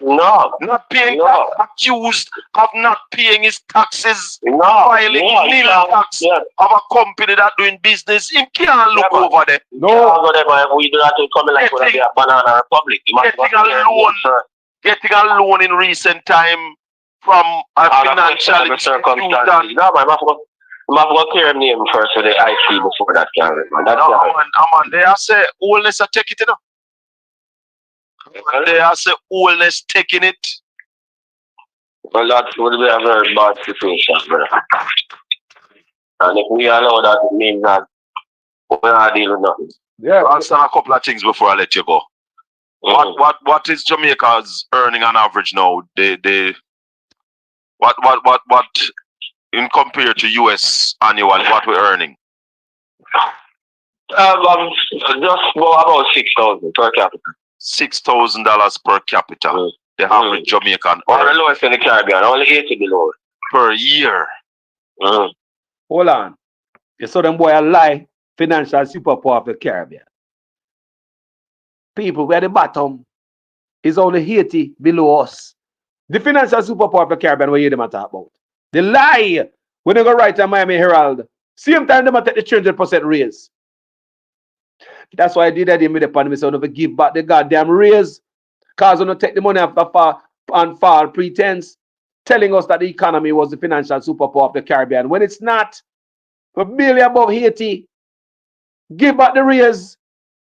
No. Not paying accused of not paying his taxes, No. filing No, nil tax of a company that doing business. He can't look over there. No. If we do that, we come like we're a banana republic. Getting a loan in recent time from a financial institution. No, man, I'm going to clear him name first so the IC before that can man. Man, they are say Holness are taking it, They are say Holness taking it. Well, that would be a very bad situation, brother. And if we allow that, it means that we're not dealing with nothing. Yeah. I'll say a couple of things before I let you go. What is Jamaica's earning on average now? What in compared to US annually, what we're earning? Just about 6,000 per capita. $6,000 per capita. The average Jamaican One of the lowest in the Caribbean, only 80 below. Per year. Hold on. You saw them boy a lie. Financial superpower of the Caribbean. People, we're at the bottom. Is only Haiti below us. The financial superpower of the Caribbean, what you hear them talk about. The lie. When they go write a Miami Herald, same time they take the 300% raise. That's why I did that in the pandemic, so I don't give back the goddamn raise. Because I don't take the money after fall pretense, telling us that the economy was the financial superpower of the Caribbean. When it's not, we're barely above Haiti. Give back the raise.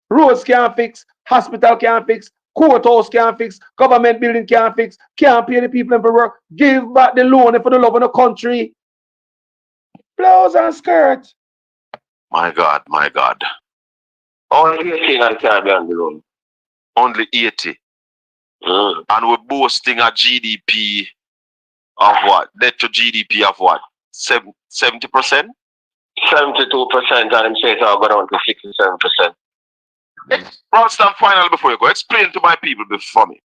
Roads can't fix, hospital can't fix, courthouse can't fix, government building can't fix, can't pay the people for work. Give back the loan for the love of the country. Blouse and skirt. My God, my God. Only 80 in the Caribbean below. Only 80. And we're boasting a GDP of what? Debt to GDP of what? 70%? 72%, and I'm saying I'll go down to 67%. Ralston, finally, before you go, explain to my people before me.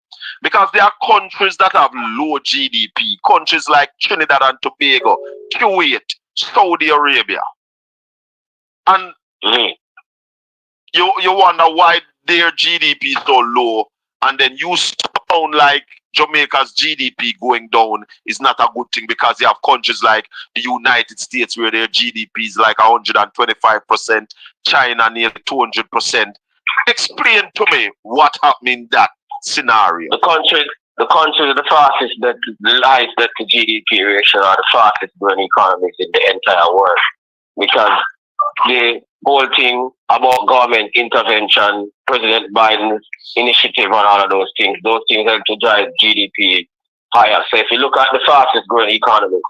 Because there are countries that have low GDP. Countries like Trinidad and Tobago, Kuwait, Saudi Arabia. And you wonder why their GDP is so low, and then you sound like Jamaica's GDP going down is not a good thing because you have countries like the United States where their GDP is like 125%, China nearly 200%. Explain to me what happened in that scenario. The countries with the fastest debt to GDP ratio are the fastest growing economies in the entire world. Because the whole thing about government intervention, President Biden's initiative and all of those things help to drive GDP higher. So if you look at the fastest growing economies,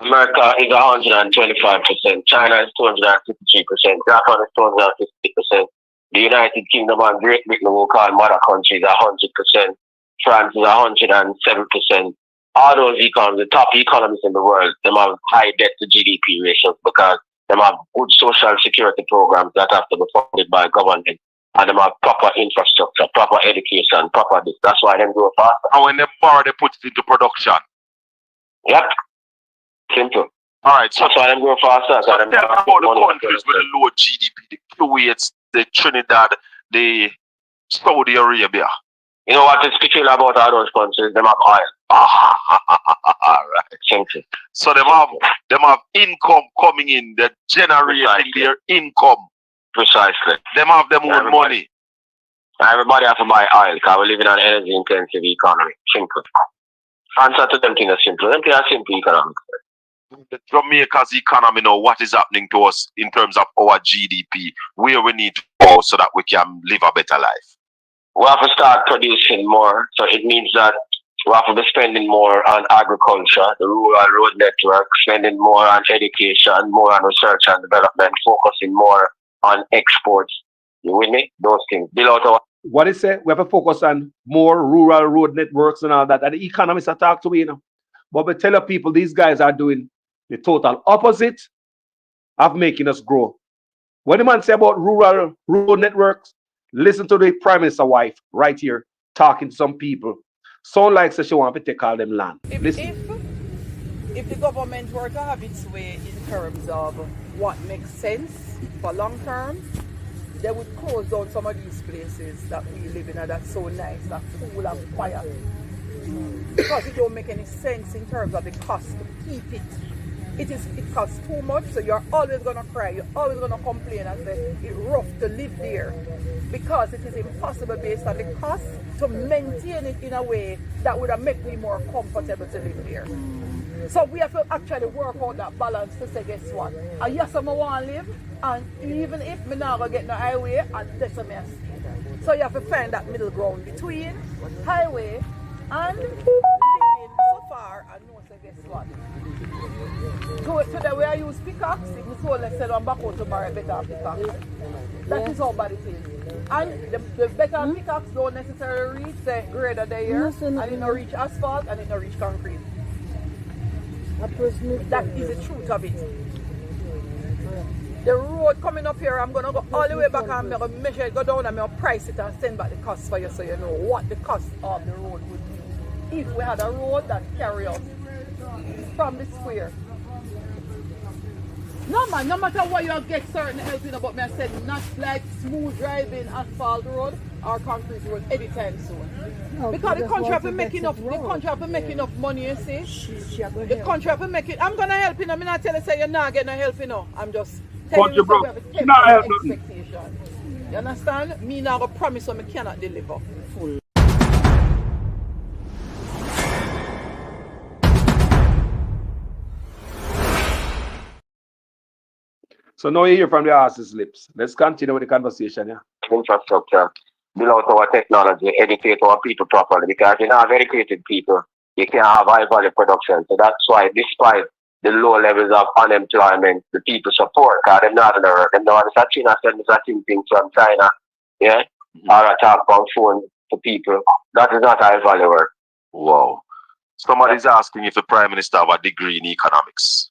America is 125%, China is 253%, Japan is 250%, the United Kingdom and Great Britain, we'll call mother countries, 100%, France is 107%. All those economies, the top economies in the world, they have high debt to GDP ratios because they have good social security programs that have to be funded by government, and they have proper infrastructure, proper education, proper this. That's why they grow faster. And when they borrow, they put it into production. Yep. Simple. All right. So that's why they grow faster. So tell me about the countries with the low GDP, the Kuwait, the Trinidad, the Saudi Arabia. You know what is peculiar about all those countries? They have oil. All right. Simple. So they have income coming in. They're generating their income. Precisely. They have their own money. Everybody has to buy oil because we live in an energy intensive economy. Simple. Answer to them things are simple. Them things are simple economics. The Jamaica's economy now, what is happening to us in terms of our GDP, where we need to go so that we can live a better life? We have to start producing more. So it means that we have to be spending more on agriculture, the rural road network, spending more on education, more on research and development, focusing more on exports. You with me? Those things. What is it? We have to focus on more rural road networks and all that. And the economists are talk to me, But we tell people these guys are doing the total opposite of making us grow. What the man say about rural road networks? Listen to the Prime Minister wife right here talking to some people. Sound like she want to take all them land. If the government were to have its way in terms of what makes sense for long term, they would close down some of these places that we live in that's so nice, that's cool and quiet. Because it don't make any sense in terms of the cost to keep it. It costs too much, so you're always gonna cry, you're always gonna complain and say it's rough to live there. Because it is impossible based on the cost to maintain it in a way that would have made me more comfortable to live there. So we have to actually work out that balance to say, guess what? Yes, I want to live, and even if I'm not going to get no highway, and that's a mess. So you have to find that middle ground between highway and living so far, and know, so guess what? Today we I use pickaxe, if we so let's say I'm back out tomorrow, better pickaxe. That is how bad it is. And the better pickaxe don't necessarily reach the grader there, and it don't reach asphalt, and it don't reach concrete. That is the truth of it. The road coming up here, I'm going to go all the way back and I'm going to measure it, go down and I'm going to price it and send back the cost for you so you know what the cost of the road would be. If we had a road that carry us from the square. No man, no matter what you get certain help in about me, I said not like smooth driving asphalt road or concrete road anytime soon. No, because the country have to make enough, money, you see. The country have to make it. I'm gonna help you, I'm not telling you say you're not getting no help, you know. I'm just telling you we have a temporary expectation. You understand? Me now gonna promise what I cannot deliver. Full. So now you hear from the horse's lips. Let's continue with the conversation, yeah. Infrastructure, build out our technology, educate our people properly. Because you have educated people, you can't have high value production. So that's why, despite the low levels of unemployment, the people support. Because they're not gonna hurt. Them know what China said, Mr. things from China, yeah, or a talk about phone to people. That is not high value work. Wow. Somebody's asking if the Prime Minister have a degree in economics.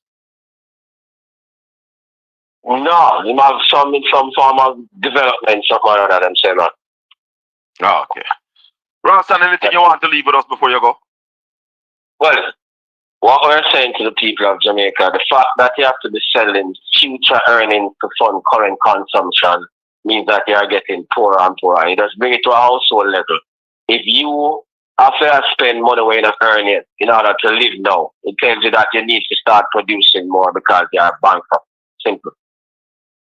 No, you have some form of development, something like that, I'm saying. Oh, okay. Ralston, anything you want to leave with us before you go? Well, what we're saying to the people of Jamaica, the fact that you have to be selling future earnings to fund current consumption means that you are getting poorer and poorer. It just bring it to a household level. If you have to spend money when you earn it in order to live now, it tells you that you need to start producing more because you are bankrupt. Simple.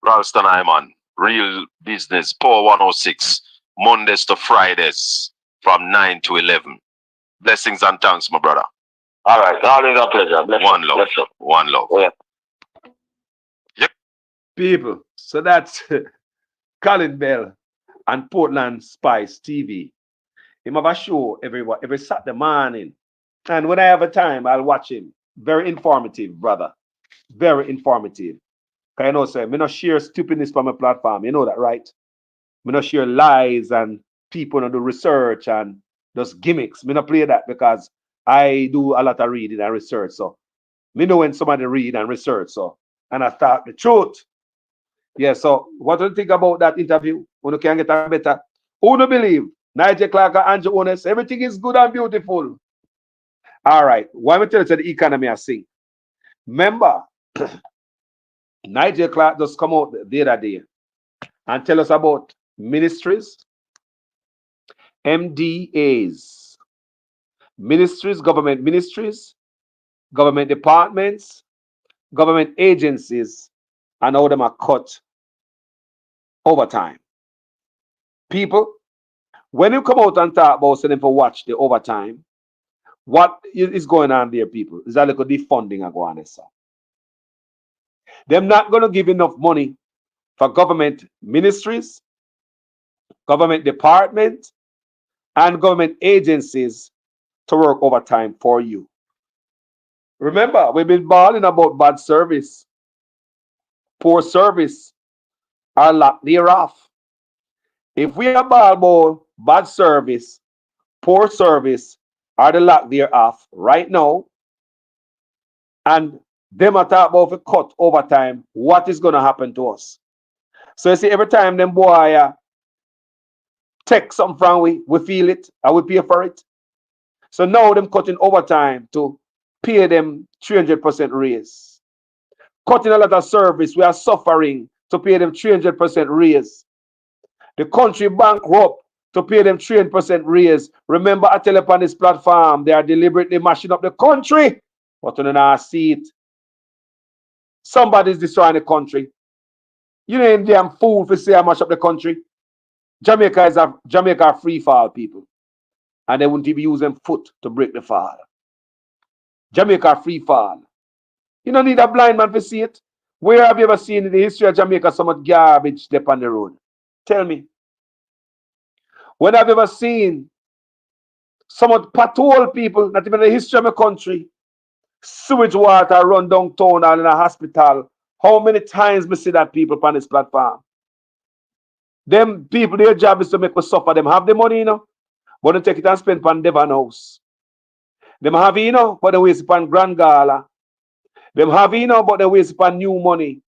Ralston Hyman, Real Business, Power 106, Mondays to Fridays from 9 to 11. Blessings and thanks, my brother. All right, always a pleasure. One love. One love. Yeah. Yep. People, so that's Colin Bell and Portland Spice TV. Him have a show every Saturday morning. And when I have a time, I'll watch him. Very informative, brother. Very informative. Because you know, say, me not share stupidness from my platform. You know that, right? Me not share lies and people not do research and just gimmicks. Me not play that because I do a lot of reading and research. So me know when somebody read and research. So and I thought the truth. Yeah, so what do you think about that interview? Who can get a better? Who do believe? Nigel Clark and Andrew Ones, everything is good and beautiful. All right. Why me tell you the economy I sing? Remember, Nigel Clark just come out the other day and tell us about ministries, MDAs, ministries, government departments, government agencies, and how them are cut overtime. People, when you come out and talk about sending for watch the overtime, what is going on there, people? Is that like a defunding are going on? They're not going to give enough money for government ministries, government departments, and government agencies to work overtime for you. Remember, we've been bawling about bad service, poor service, or lack thereof. If we are bawling about bad service, poor service, or the lack thereof right now, and them are talk about the cut overtime, what is going to happen to us? So you see, every time them boy take something from we feel it and we pay for it. So now them cutting overtime to pay them 300% raise. Cutting a lot of service, we are suffering to pay them 300% raise. The country bankrupt to pay them 300% raise. Remember, I tell you upon this platform, they are deliberately mashing up the country. But you don't see it. Somebody's destroying the country. You ain't damn fool to say I mash up the country. Jamaica is a free fall, people. And they wouldn't even use them foot to break the fall. Jamaica free fall. You don't need a blind man to see it. Where have you ever seen in the history of Jamaica so much garbage step on the road? Tell me. When have you ever seen so much pothole people, not even in the history of my country, sewage water run downtown and in a hospital? How many times we see that people on this platform? Them people, their job is to make us suffer. Them have the money, you know, but they take it and spend on Devon House. Them have it, you know, but they waste it on Grand Gala Them have enough, but they waste upon new money.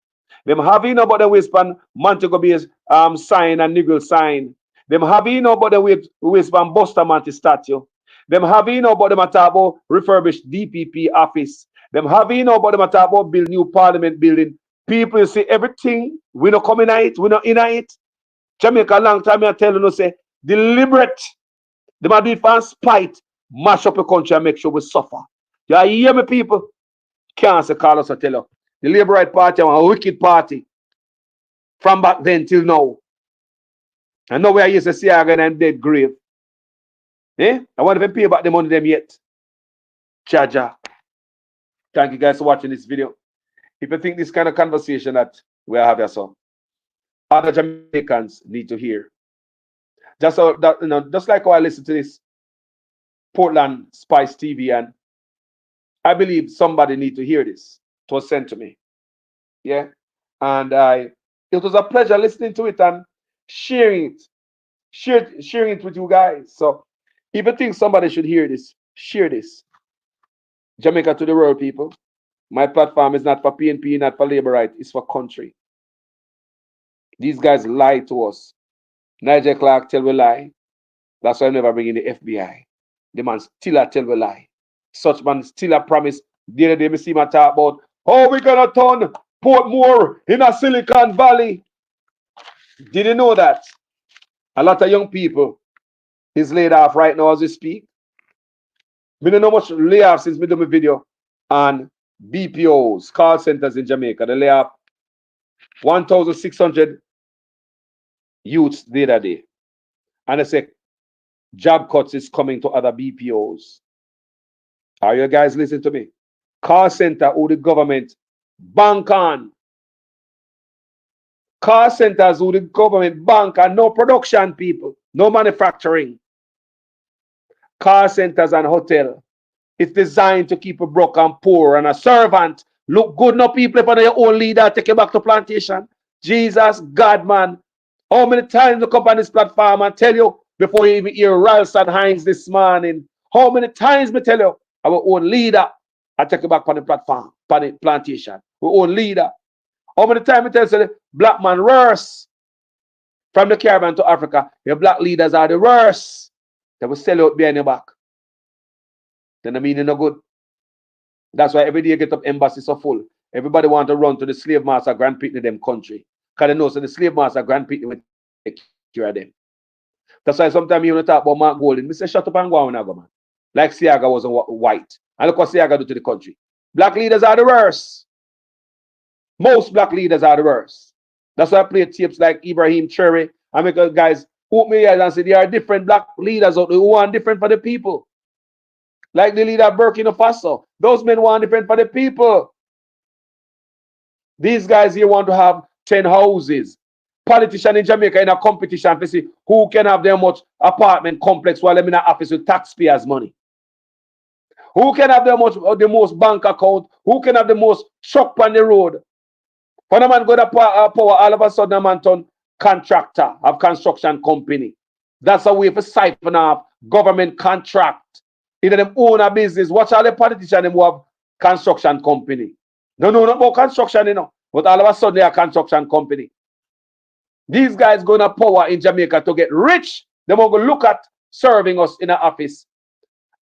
Them have enough, but they waste upon Montego Bay's sign and Nigel sign. Them have enough, but they waste upon Bustamante statue. Them have enough, but they talk about refurbished DPP office. Them have enough, but they talk about build new parliament building. People, you see everything. We not coming at it. We not in it. Jamaica long time I tell you, say deliberate. They might do it for spite. Mash up the country and make sure we suffer. You hear me, people? Can't say Carlos, I tell you. The Labour Right Party are a wicked party. From back then till now. And now we are used to see again and dead grave. Eh? I want to pay back the money them yet. Jaja. Thank you guys for watching this video. If you think this kind of conversation that we are having, so other Jamaicans need to hear. Just so that, you know, just like how I listen to this Portland Spice TV, and I believe somebody need to hear this. It was sent to me. Yeah. And it was a pleasure listening to it and sharing it. Sharing it with you guys. So if you think somebody should hear this, share this. Jamaica to the world, people. My platform is not for PNP, not for Labour Right. It's for country. These guys lie to us. Nigel Clark tell we lie. That's why I never bring in the FBI. The man still a tell we lie. Such man still a promise. The other day me see my talk about how we gonna turn Portmore in a Silicon Valley. Did you know that? A lot of young people is laid off right now as we speak. We don't know much layoff since we do my video on BPOs, call centers in Jamaica. They lay off 1,600 youths the other day. And they say job cuts is coming to other BPOs. Are you guys listening to me? Call center who the government bank on. Call centers who the government bank on. No production, people. No manufacturing. Car centers and hotel. It's designed to keep a broke and poor and a servant. Look good, no people, for your own leader take you back to plantation. Jesus, God, man. How many times you come on this platform and tell you before you even hear Ralston Hyman this morning? How many times me tell you our own leader I take you back on the platform, on the plantation. Our own leader. How many times me tell you the black man worse from the Caribbean to Africa? Your black leaders are the worst. They will sell out behind your back. Then the meaning no good. That's why every day you get up embassies so full. Everybody want to run to the slave master Grand Pitney them country. Because they know so the slave master Grand Pitney will take care of them. That's why sometimes you want to talk about Mark Golden. I say shut up and go on, man. Like Siaga was white. And look what Siaga do to the country. Black leaders are the worst. Most black leaders are the worst. That's why I play tapes like Ibrahim Cherry. I make guys who me and say there are different black leaders out there who want different for the people. Like the leader of Burkina Faso. Those men want different for the people. These guys here want to have 10 houses. Politicians in Jamaica in a competition to see who can have their much apartment complex while they're in an office with taxpayers' money. Who can have the most bank account? Who can have the most truck on the road? When a man go to power, all of a sudden a man turn contractor of construction company. That's a way for siphon off government contract. Either them own a business. Watch all the politicians them who have construction company. No, not about construction, you know. But all of a sudden they are construction company. These guys going to power in Jamaica to get rich. They won't go look at serving us in an office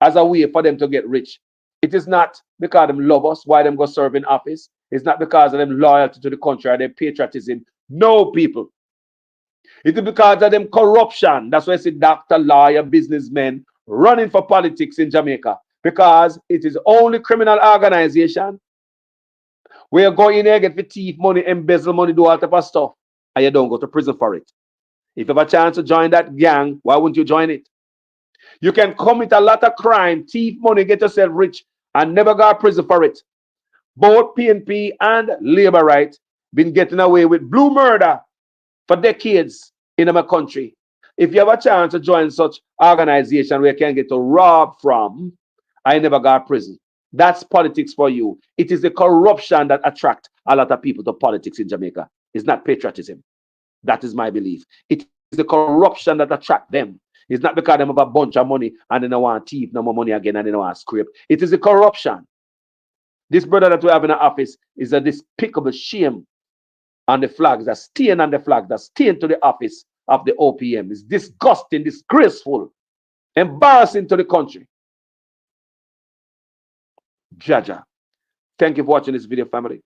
as a way for them to get rich. It is not because them love us why them go serve in office. It's not because of them loyalty to the country or their patriotism. No, people. It is because of them corruption. That's why I say doctor, lawyer, businessmen running for politics in Jamaica. Because it is only criminal organization where you go in there, get the thief money, embezzle money, do all type of stuff, and you don't go to prison for it. If you have a chance to join that gang, why wouldn't you join it? You can commit a lot of crime, thief money, get yourself rich, and never go to prison for it. Both PNP and Labour Right been getting away with blue murder for decades in our country. If you have a chance to join such organization where you can get to rob from, I never got prison. That's politics for you. It is the corruption that attracts a lot of people to politics in Jamaica. It's not patriotism. That is my belief. It is the corruption that attracts them. It's not because they have a bunch of money and they don't want to thief no more money again and they don't want to scrape. It is the corruption. This brother that we have in the office is a despicable shame on the flags, that stain on the flag, that stain to the office of the OPM. It's disgusting, disgraceful, embarrassing to the country. Jaja. Thank you for watching this video, family.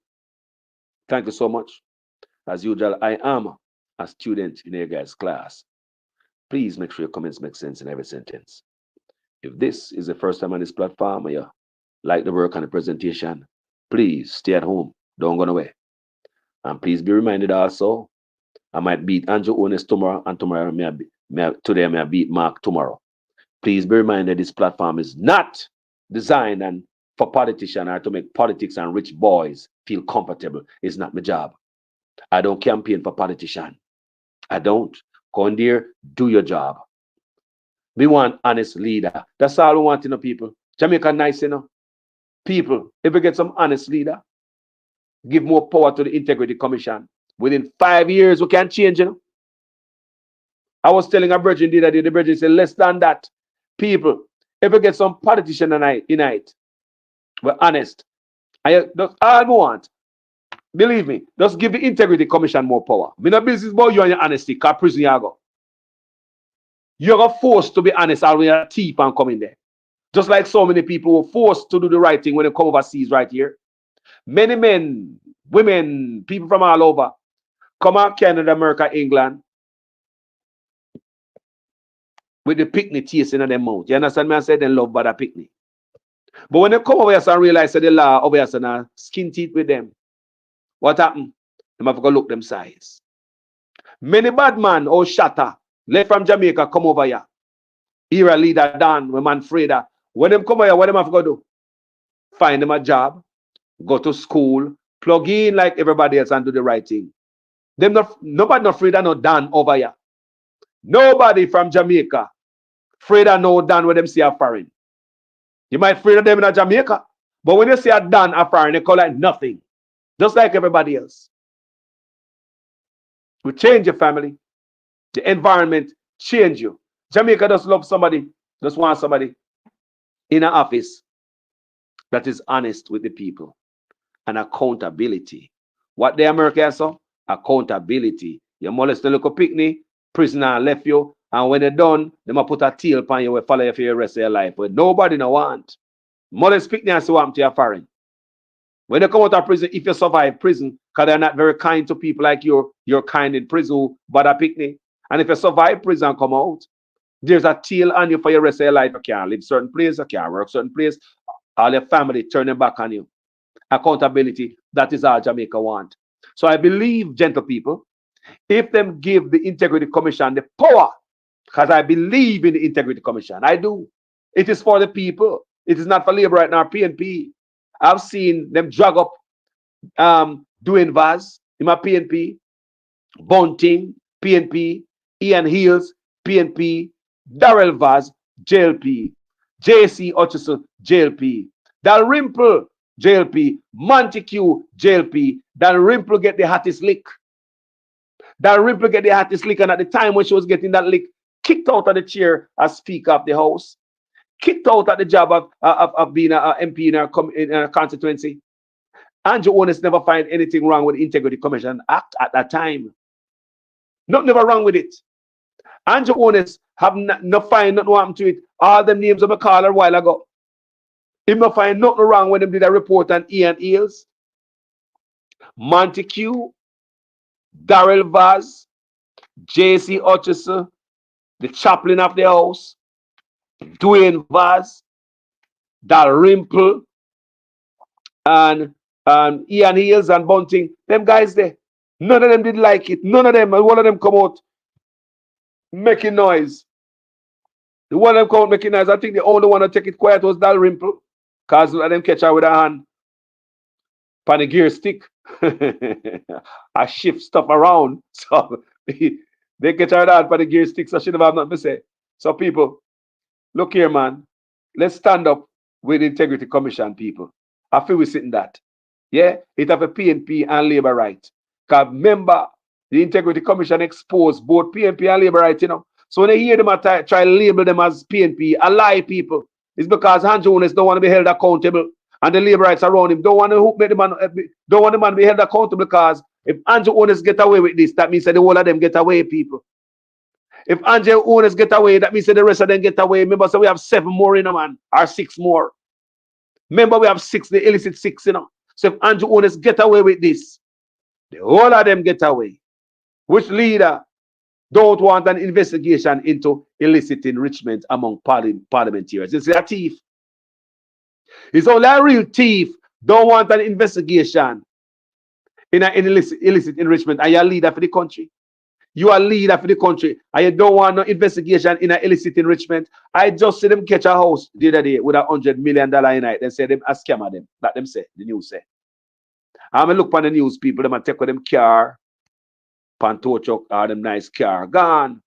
Thank you so much. As usual, I am a student in your guys' class. Please make sure your comments make sense in every sentence. If this is the first time on this platform or you like the work on the presentation, please stay at home. Don't go away. And please be reminded also, I might beat Andrew Ones tomorrow, and tomorrow today I may beat Mark tomorrow. Please be reminded this platform is not designed and for politicians or to make politics and rich boys feel comfortable. It's not my job. I don't campaign for politicians. I don't. Go in there, do your job. We want honest leader. That's all we want, people. Jamaica nice, People, if we get some honest leader, give more power to the Integrity Commission. Within 5 years, we can change, I was telling a virgin the other day, the virgin said, less than that. People, if we get some politician unite, we're honest. That's all we want. Believe me, just give the Integrity Commission more power. Me no business about you and your honesty, because prison you go. You're forced to be honest all when you're thief and come in there. Just like so many people were forced to do the right thing when they come overseas right here. Many men, women, people from all over come out Canada, America, England with the picnic taste in their mouth. You understand me? I said they love by the picnic. But when they come over here and realize that the law over here and skin teeth with them, what happened? They have to go look them size. Many bad man or shatter left from Jamaica come over here. Here a leader Dan, when man Freda. When them come over here, what them have to go do? Find them a job, go to school, plug in like everybody else and do the right thing. Them nobody no Freda no Dan over here. Nobody from Jamaica Freda no Dan when them see a foreign. You might Freda them in Jamaica, but when you see a Dan a foreign, they call it nothing. Just like everybody else. We change your family. The environment change you. Jamaica just love somebody, just want somebody in an office that is honest with the people and accountability. What the Americans saw? Accountability. You molest the little picnic, prisoner left you, and when they're done, they might put a tail upon you and follow you for the rest of your life. But nobody no want. Molest picnic and so what to your foreign. When they come out of prison, if you survive prison, because they're not very kind to people like you're kind in prison, but a picnic. And if you survive prison and come out, there's a tail on you for your rest of your life. You can't live certain place, you can't work certain place. All your family turning back on you. Accountability, that is all Jamaica want. So I believe, gentle people, if them give the Integrity Commission the power, because I believe in the Integrity Commission, I do. It is for the people. It is not for labor right now, PNP. I've seen them drag up doing Vaz in my PNP, Bunting, PNP, Ian Hills, PNP, Darrell Vaz, JLP, JC Hutchison, JLP, Dalrymple, JLP, Montague, JLP. Dalrymple get the hottest lick. Dalrymple get the hottest lick, and at the time when she was getting that lick, kicked out of the chair as Speaker of the House, kicked out at the job of being an MP in a constituency. Andrew Ones never find anything wrong with the Integrity Commission Act at that time. Never wrong with it. Andrew Ones have no find nothing wrong to it. All the names of a caller a while ago. He no find nothing wrong when them did a report on Ian Eels, Montague, Darrell Vaz, JC Hutchison, the chaplain of the house, Dwayne Vaz, Dalrymple, and Ian Hills and Bunting. Them guys there. None of them did like it. None of them. One of them come out making noise. The one of them come out making noise. I think the only one to take it quiet was Dalrymple. Because let them catch her with a hand. Pan the gear stick. I shift stuff around. So they catch her with a hand pan the gear stick. So she never have nothing to say. So people, look here, man. Let's stand up with the Integrity Commission, people. I feel we sitting that. Yeah, it have a PNP and labor right. Because remember, the Integrity Commission exposed both PNP and labor right, So when they hear them try to label them as PNP, a lie, people. It's because Andrew Ones don't want to be held accountable. and the labor rights around him don't want to make the man don't want the man to be held accountable, because if Angel owners get away with this, that means that the whole of them get away, people. If Angel owners get away, that means that the rest of them get away. Remember, so we have 7 more in a man, or 6 more. Remember, we have 6, the illicit 6, you know. So if Angel owners get away with this, the whole of them get away. Which leader don't want an investigation into illicit enrichment among parliamentarians? It's a thief. It's only a real thief don't want an investigation in an illicit enrichment, and you're a leader for the country. You are a leader for the country, and you don't want no investigation in an illicit enrichment. I just see them catch a house the other day with $100 million in it. They say them a scammer them. That them say, the news say. I'm going to look on the news, people, them and take with them car, panto truck, or them nice car, gone.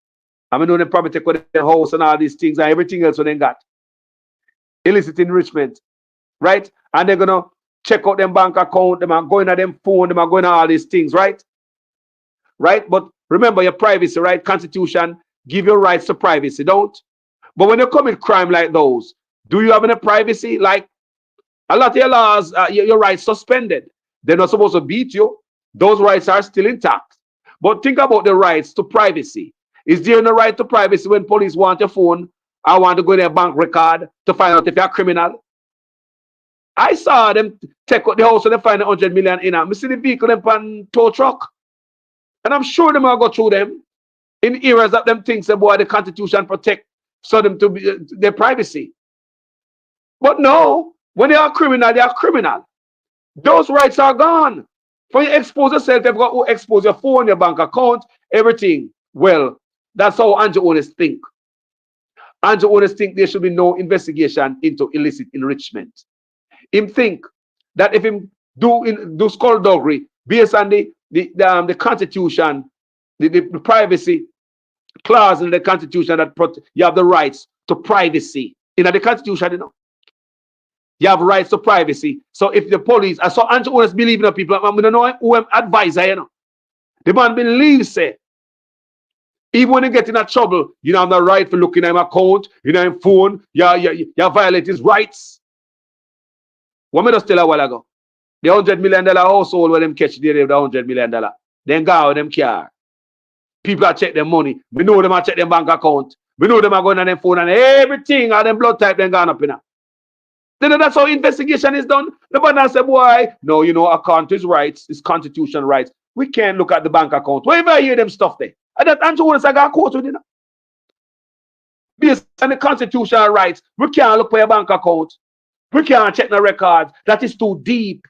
I mean, know them probably take with their house and all these things and everything else what they got. Illicit enrichment, right? And they're going to check out them bank account, them are going to them phone, them are going to all these things, right? Right? But remember your privacy, right? Constitution give you rights to privacy, don't? But when you commit crime like those, do you have any privacy? Like a lot of your laws, your rights suspended. They're not supposed to beat you. Those rights are still intact. But think about the rights to privacy. Is there no right to privacy when police want your phone? I want to go in their bank record to find out if you're a criminal. I saw them take out the house and they find $100 million in it. I see the vehicle them on tow truck. And I'm sure them will go through them in areas that them things that boy the Constitution protect so them to be their privacy. But no, when they are criminal, they are criminal. Those rights are gone. For you expose yourself, you've got to expose your phone, your bank account, everything. Well, that's how Angel owners think. Angel owners think there should be no investigation into illicit enrichment. Him think that if him do skullduggery based on the Constitution, the privacy clause in the Constitution that you have the rights to privacy. In the Constitution, you know. You have rights to privacy. So if the police, I saw Angel owners believing in people, I'm gonna know who am advisor, you know. The man believes say, even when you get in a trouble, you don't have the right for looking at him account, you know, him phone, you violate his rights. What me just tell a while ago? The $100 million household where them catch the $100 million. Then go out with them car. People are check their money. We know them are check their bank account. We know them are going on their phone and everything, all them blood type then gone up in there. Then that's how investigation is done. The man said, boy, no, you know, account is rights, it's constitution rights. We can't look at the bank account. Wherever I hear them stuff there. And that Andrew Willis, I got quote with you. Based on the constitutional rights, we can't look for your bank account. We can't check the records. That is too deep.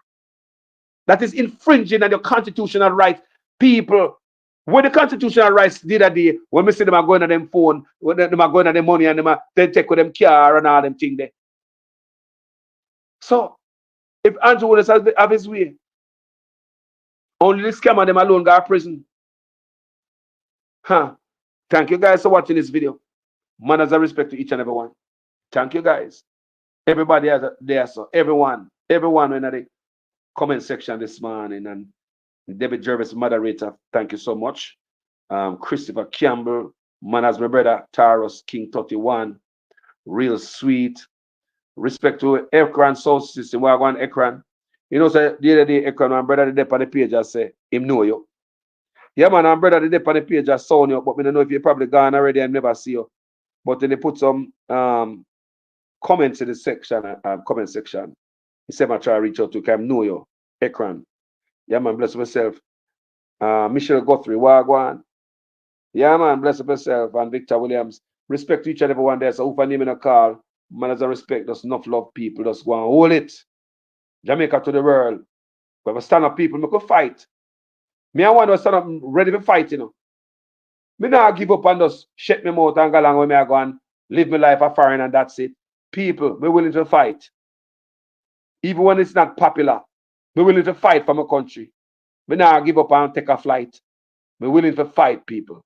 That is infringing on your constitutional rights. People, when the constitutional rights did a day, when we see them are going on them phone, when them are going on them money and them are, they take with them car and all them things there. So, if Andrew Willis have his way, only the scammer them alone got prison. Huh. Thank you guys for watching this video. Manners and respect to each and every one. Thank you guys. Everybody has there, so everyone in the comment section this morning, and David Jervis, moderator, thank you so much. Christopher Campbell, Manners, my brother, Taros, King 31, real sweet. Respect to Ekran Soul System, where I go on Ekran. You know, say the other day, Ekran, my brother, the on the page, I say, him know you. Yeah, man, my brother, the on the page, I saw you, but I don't know if you probably gone already and never see you. But then they put some comments in the section, comment section. He said, I try to reach out to him, know you, Ekran. Yeah, man, bless myself. Michelle Guthrie, Wagwan. Yeah, man, bless myself. And Victor Williams. Respect to each and every one there. So, if I name in a call, manners and respect, just enough love people, just go and hold it. Jamaica to the world. We have a stand up people, we could fight. Me, I want to stand up ready to fight, you know. Me not give up and just shut me mouth and go along with me, I go and live my life a foreign and that's it. People, we're willing to fight. Even when it's not popular, we're willing to fight for my country. Me not give up and take a flight. We're willing to fight, people.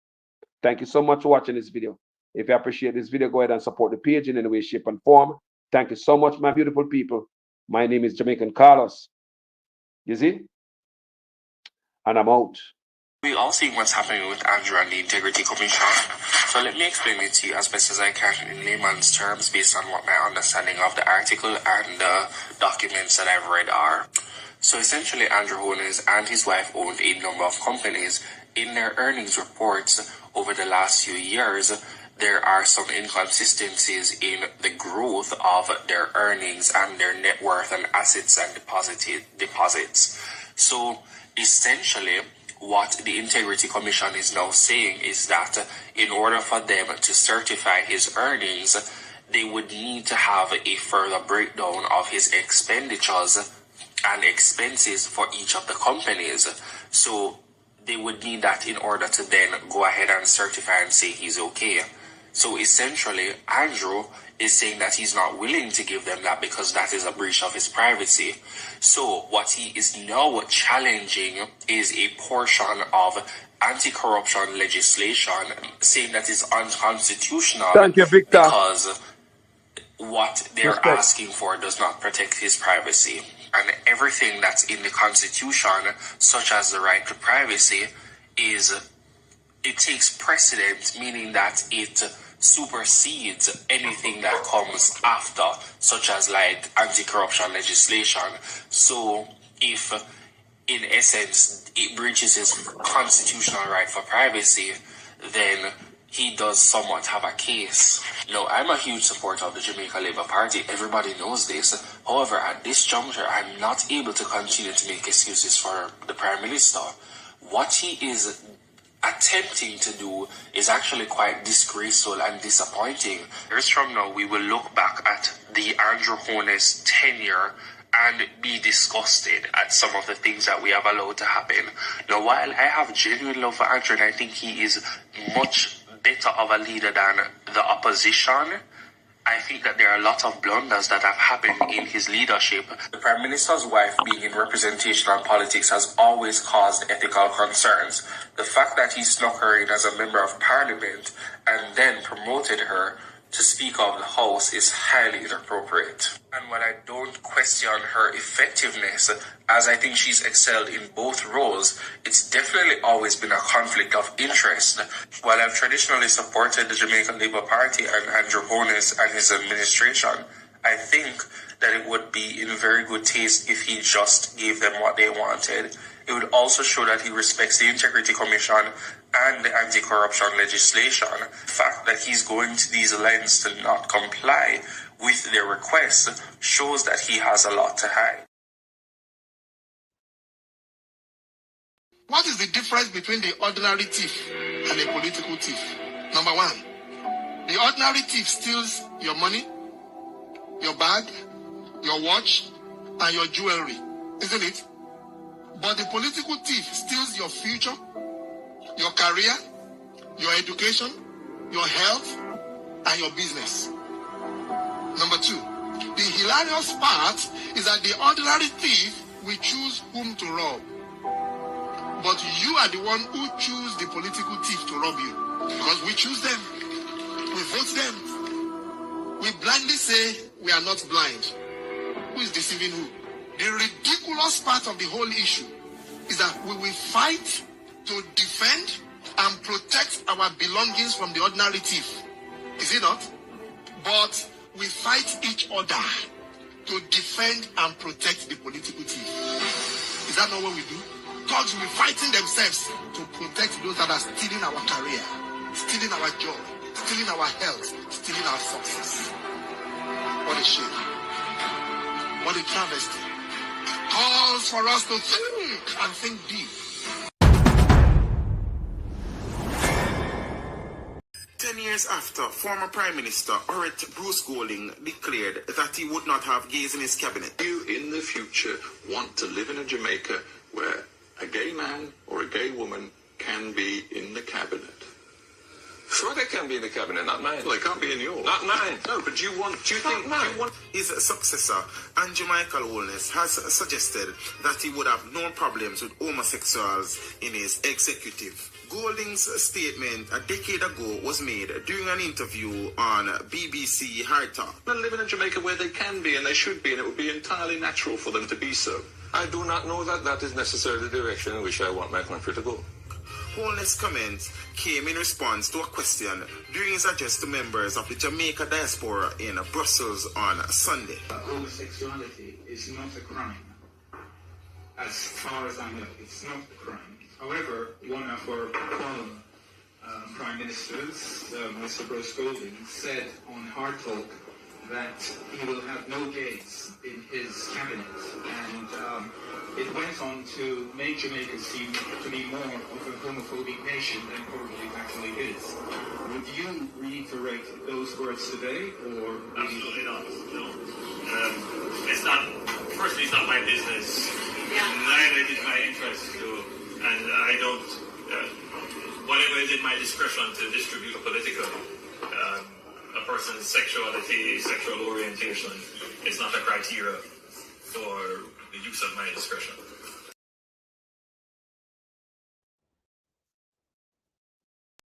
Thank you so much for watching this video. If you appreciate this video, go ahead and support the page in any way, shape, and form. Thank you so much, my beautiful people. My name is Jamaican Carlos. You see? And I'm out. We all see what's happening with Andrew and the Integrity Commission. So let me explain it to you as best as I can in layman's terms based on what my understanding of the article and the documents that I've read are. So essentially, Andrew Holness and his wife owned a number of companies. In their earnings reports over the last few years, there are some inconsistencies in the growth of their earnings and their net worth and assets and deposits. So essentially, what the Integrity Commission is now saying is that in order for them to certify his earnings, they would need to have a further breakdown of his expenditures and expenses for each of the companies. So they would need that in order to then go ahead and certify and say he's okay. So essentially, Andrew is saying that he's not willing to give them that because that is a breach of his privacy. So what he is now challenging is a portion of anti-corruption legislation, saying that is unconstitutional. Thank you, Victor. Because what they're asking for does not protect his privacy. And everything that's in the Constitution, such as the right to privacy, it takes precedence, meaning that it supersedes anything that comes after, such as like anti-corruption legislation. So if in essence it breaches his constitutional right for privacy, then he does somewhat have a case. Now, I'm a huge supporter of the Jamaica Labour Party. Everybody knows this. However, at this juncture, I'm not able to continue to make excuses for the Prime Minister. What he is attempting to do is actually quite disgraceful and disappointing. Years from now, we will look back at the Andrew Holness tenure and be disgusted at some of the things that we have allowed to happen. Now, while I have genuine love for Andrew and I think he is much better of a leader than the opposition, I think that there are a lot of blunders that have happened in his leadership. The Prime Minister's wife being in representational politics has always caused ethical concerns. The fact that he snuck her in as a member of Parliament and then promoted her to Speaker of the House is highly inappropriate. And while I don't question her effectiveness, as I think she's excelled in both roles, it's definitely always been a conflict of interest. While I've traditionally supported the Jamaican Labour Party and Andrew Holness and his administration, I think that it would be in very good taste if he just gave them what they wanted. It would also show that he respects the Integrity Commission and the anti-corruption legislation. The fact that he's going to these lengths to not comply with their requests shows that he has a lot to hide. What is the difference between the ordinary thief and a political thief? Number one, the ordinary thief steals your money, your bag, your watch, and your jewelry, isn't it? But the political thief steals your future, your career, your education, your health, and your business. Number two, the hilarious part is that the ordinary thief will choose whom to rob. But you are the one who choose the political thief to rob you. Because we choose them. We vote them. We blindly say we are not blind. Who is deceiving who? The ridiculous part of the whole issue is that we will fight to defend and protect our belongings from the ordinary thief. Is it not? But we fight each other to defend and protect the political thief. Is that not what we do? Thugs will be fighting themselves to protect those that are stealing our career, stealing our joy, stealing our health, stealing our success. What a shame. What a travesty. Calls for us to think and think deep. 10 years after, former Prime Minister Orrit Bruce Golding declared that he would not have gays in his cabinet. Do you in the future want to live in a Jamaica where a gay man or a gay woman can be in the cabinet? Sure, they can be in the cabinet, not mine. Well, they can't be in yours. Not mine. No, but do you want his successor, Andrew Michael Holness, has suggested that he would have no problems with homosexuals in his executive. Golding's statement a decade ago was made during an interview on BBC Hard Talk. They live in a Jamaica where they can be and they should be, and it would be entirely natural for them to be so. I do not know that that is necessarily the direction in which I want my country to go. Holness' comments came in response to a question during his address to members of the Jamaica diaspora in Brussels on Sunday. Homosexuality is not a crime. As far as I know, it's not a crime. However, one of our former prime ministers, Mr. Bruce Golding, said on Hard Talk that he will have no gays in his cabinet, and it went on to make Jamaica seem to be more of a homophobic nation than probably it actually is. Would you reiterate those words today, or absolutely not? No. It's not. Firstly, it's not my business. Neither is my interest to, and I don't. Whatever is in my discretion to distribute political. A person's sexuality, sexual orientation is not a criteria for the use of my discretion.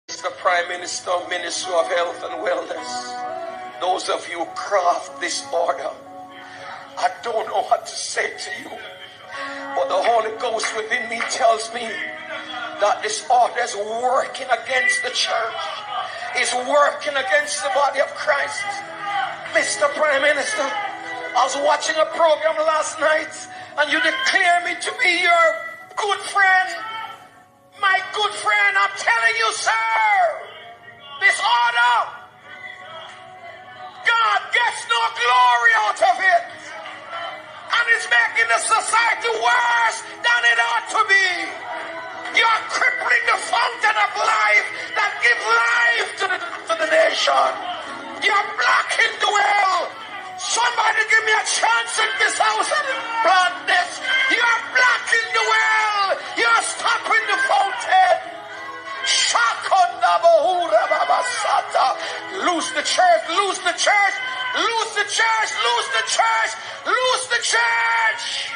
Mr. Prime Minister, Minister of Health and Wellness, those of you who craft this order, I don't know what to say to you, but the Holy Ghost within me tells me that this order is working against the church. Is working against the body of Christ. Mr. Prime Minister, I was watching a program last night and you declare me to be your good friend. My good friend, I'm telling you, sir, this order, God gets no glory out of it. And it's making the society worse than it ought to be. You're crippling the fountain of life that gives life to the nation. You're blocking the well. Somebody give me a chance in this house and plant this. You're blocking the well. You're stopping the fountain. Loose the church, loose the church, loose the church, loose the church, loose the church.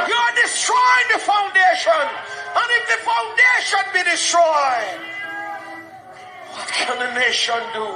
You're destroying the foundation. And if the foundation be destroyed, what can the nation do?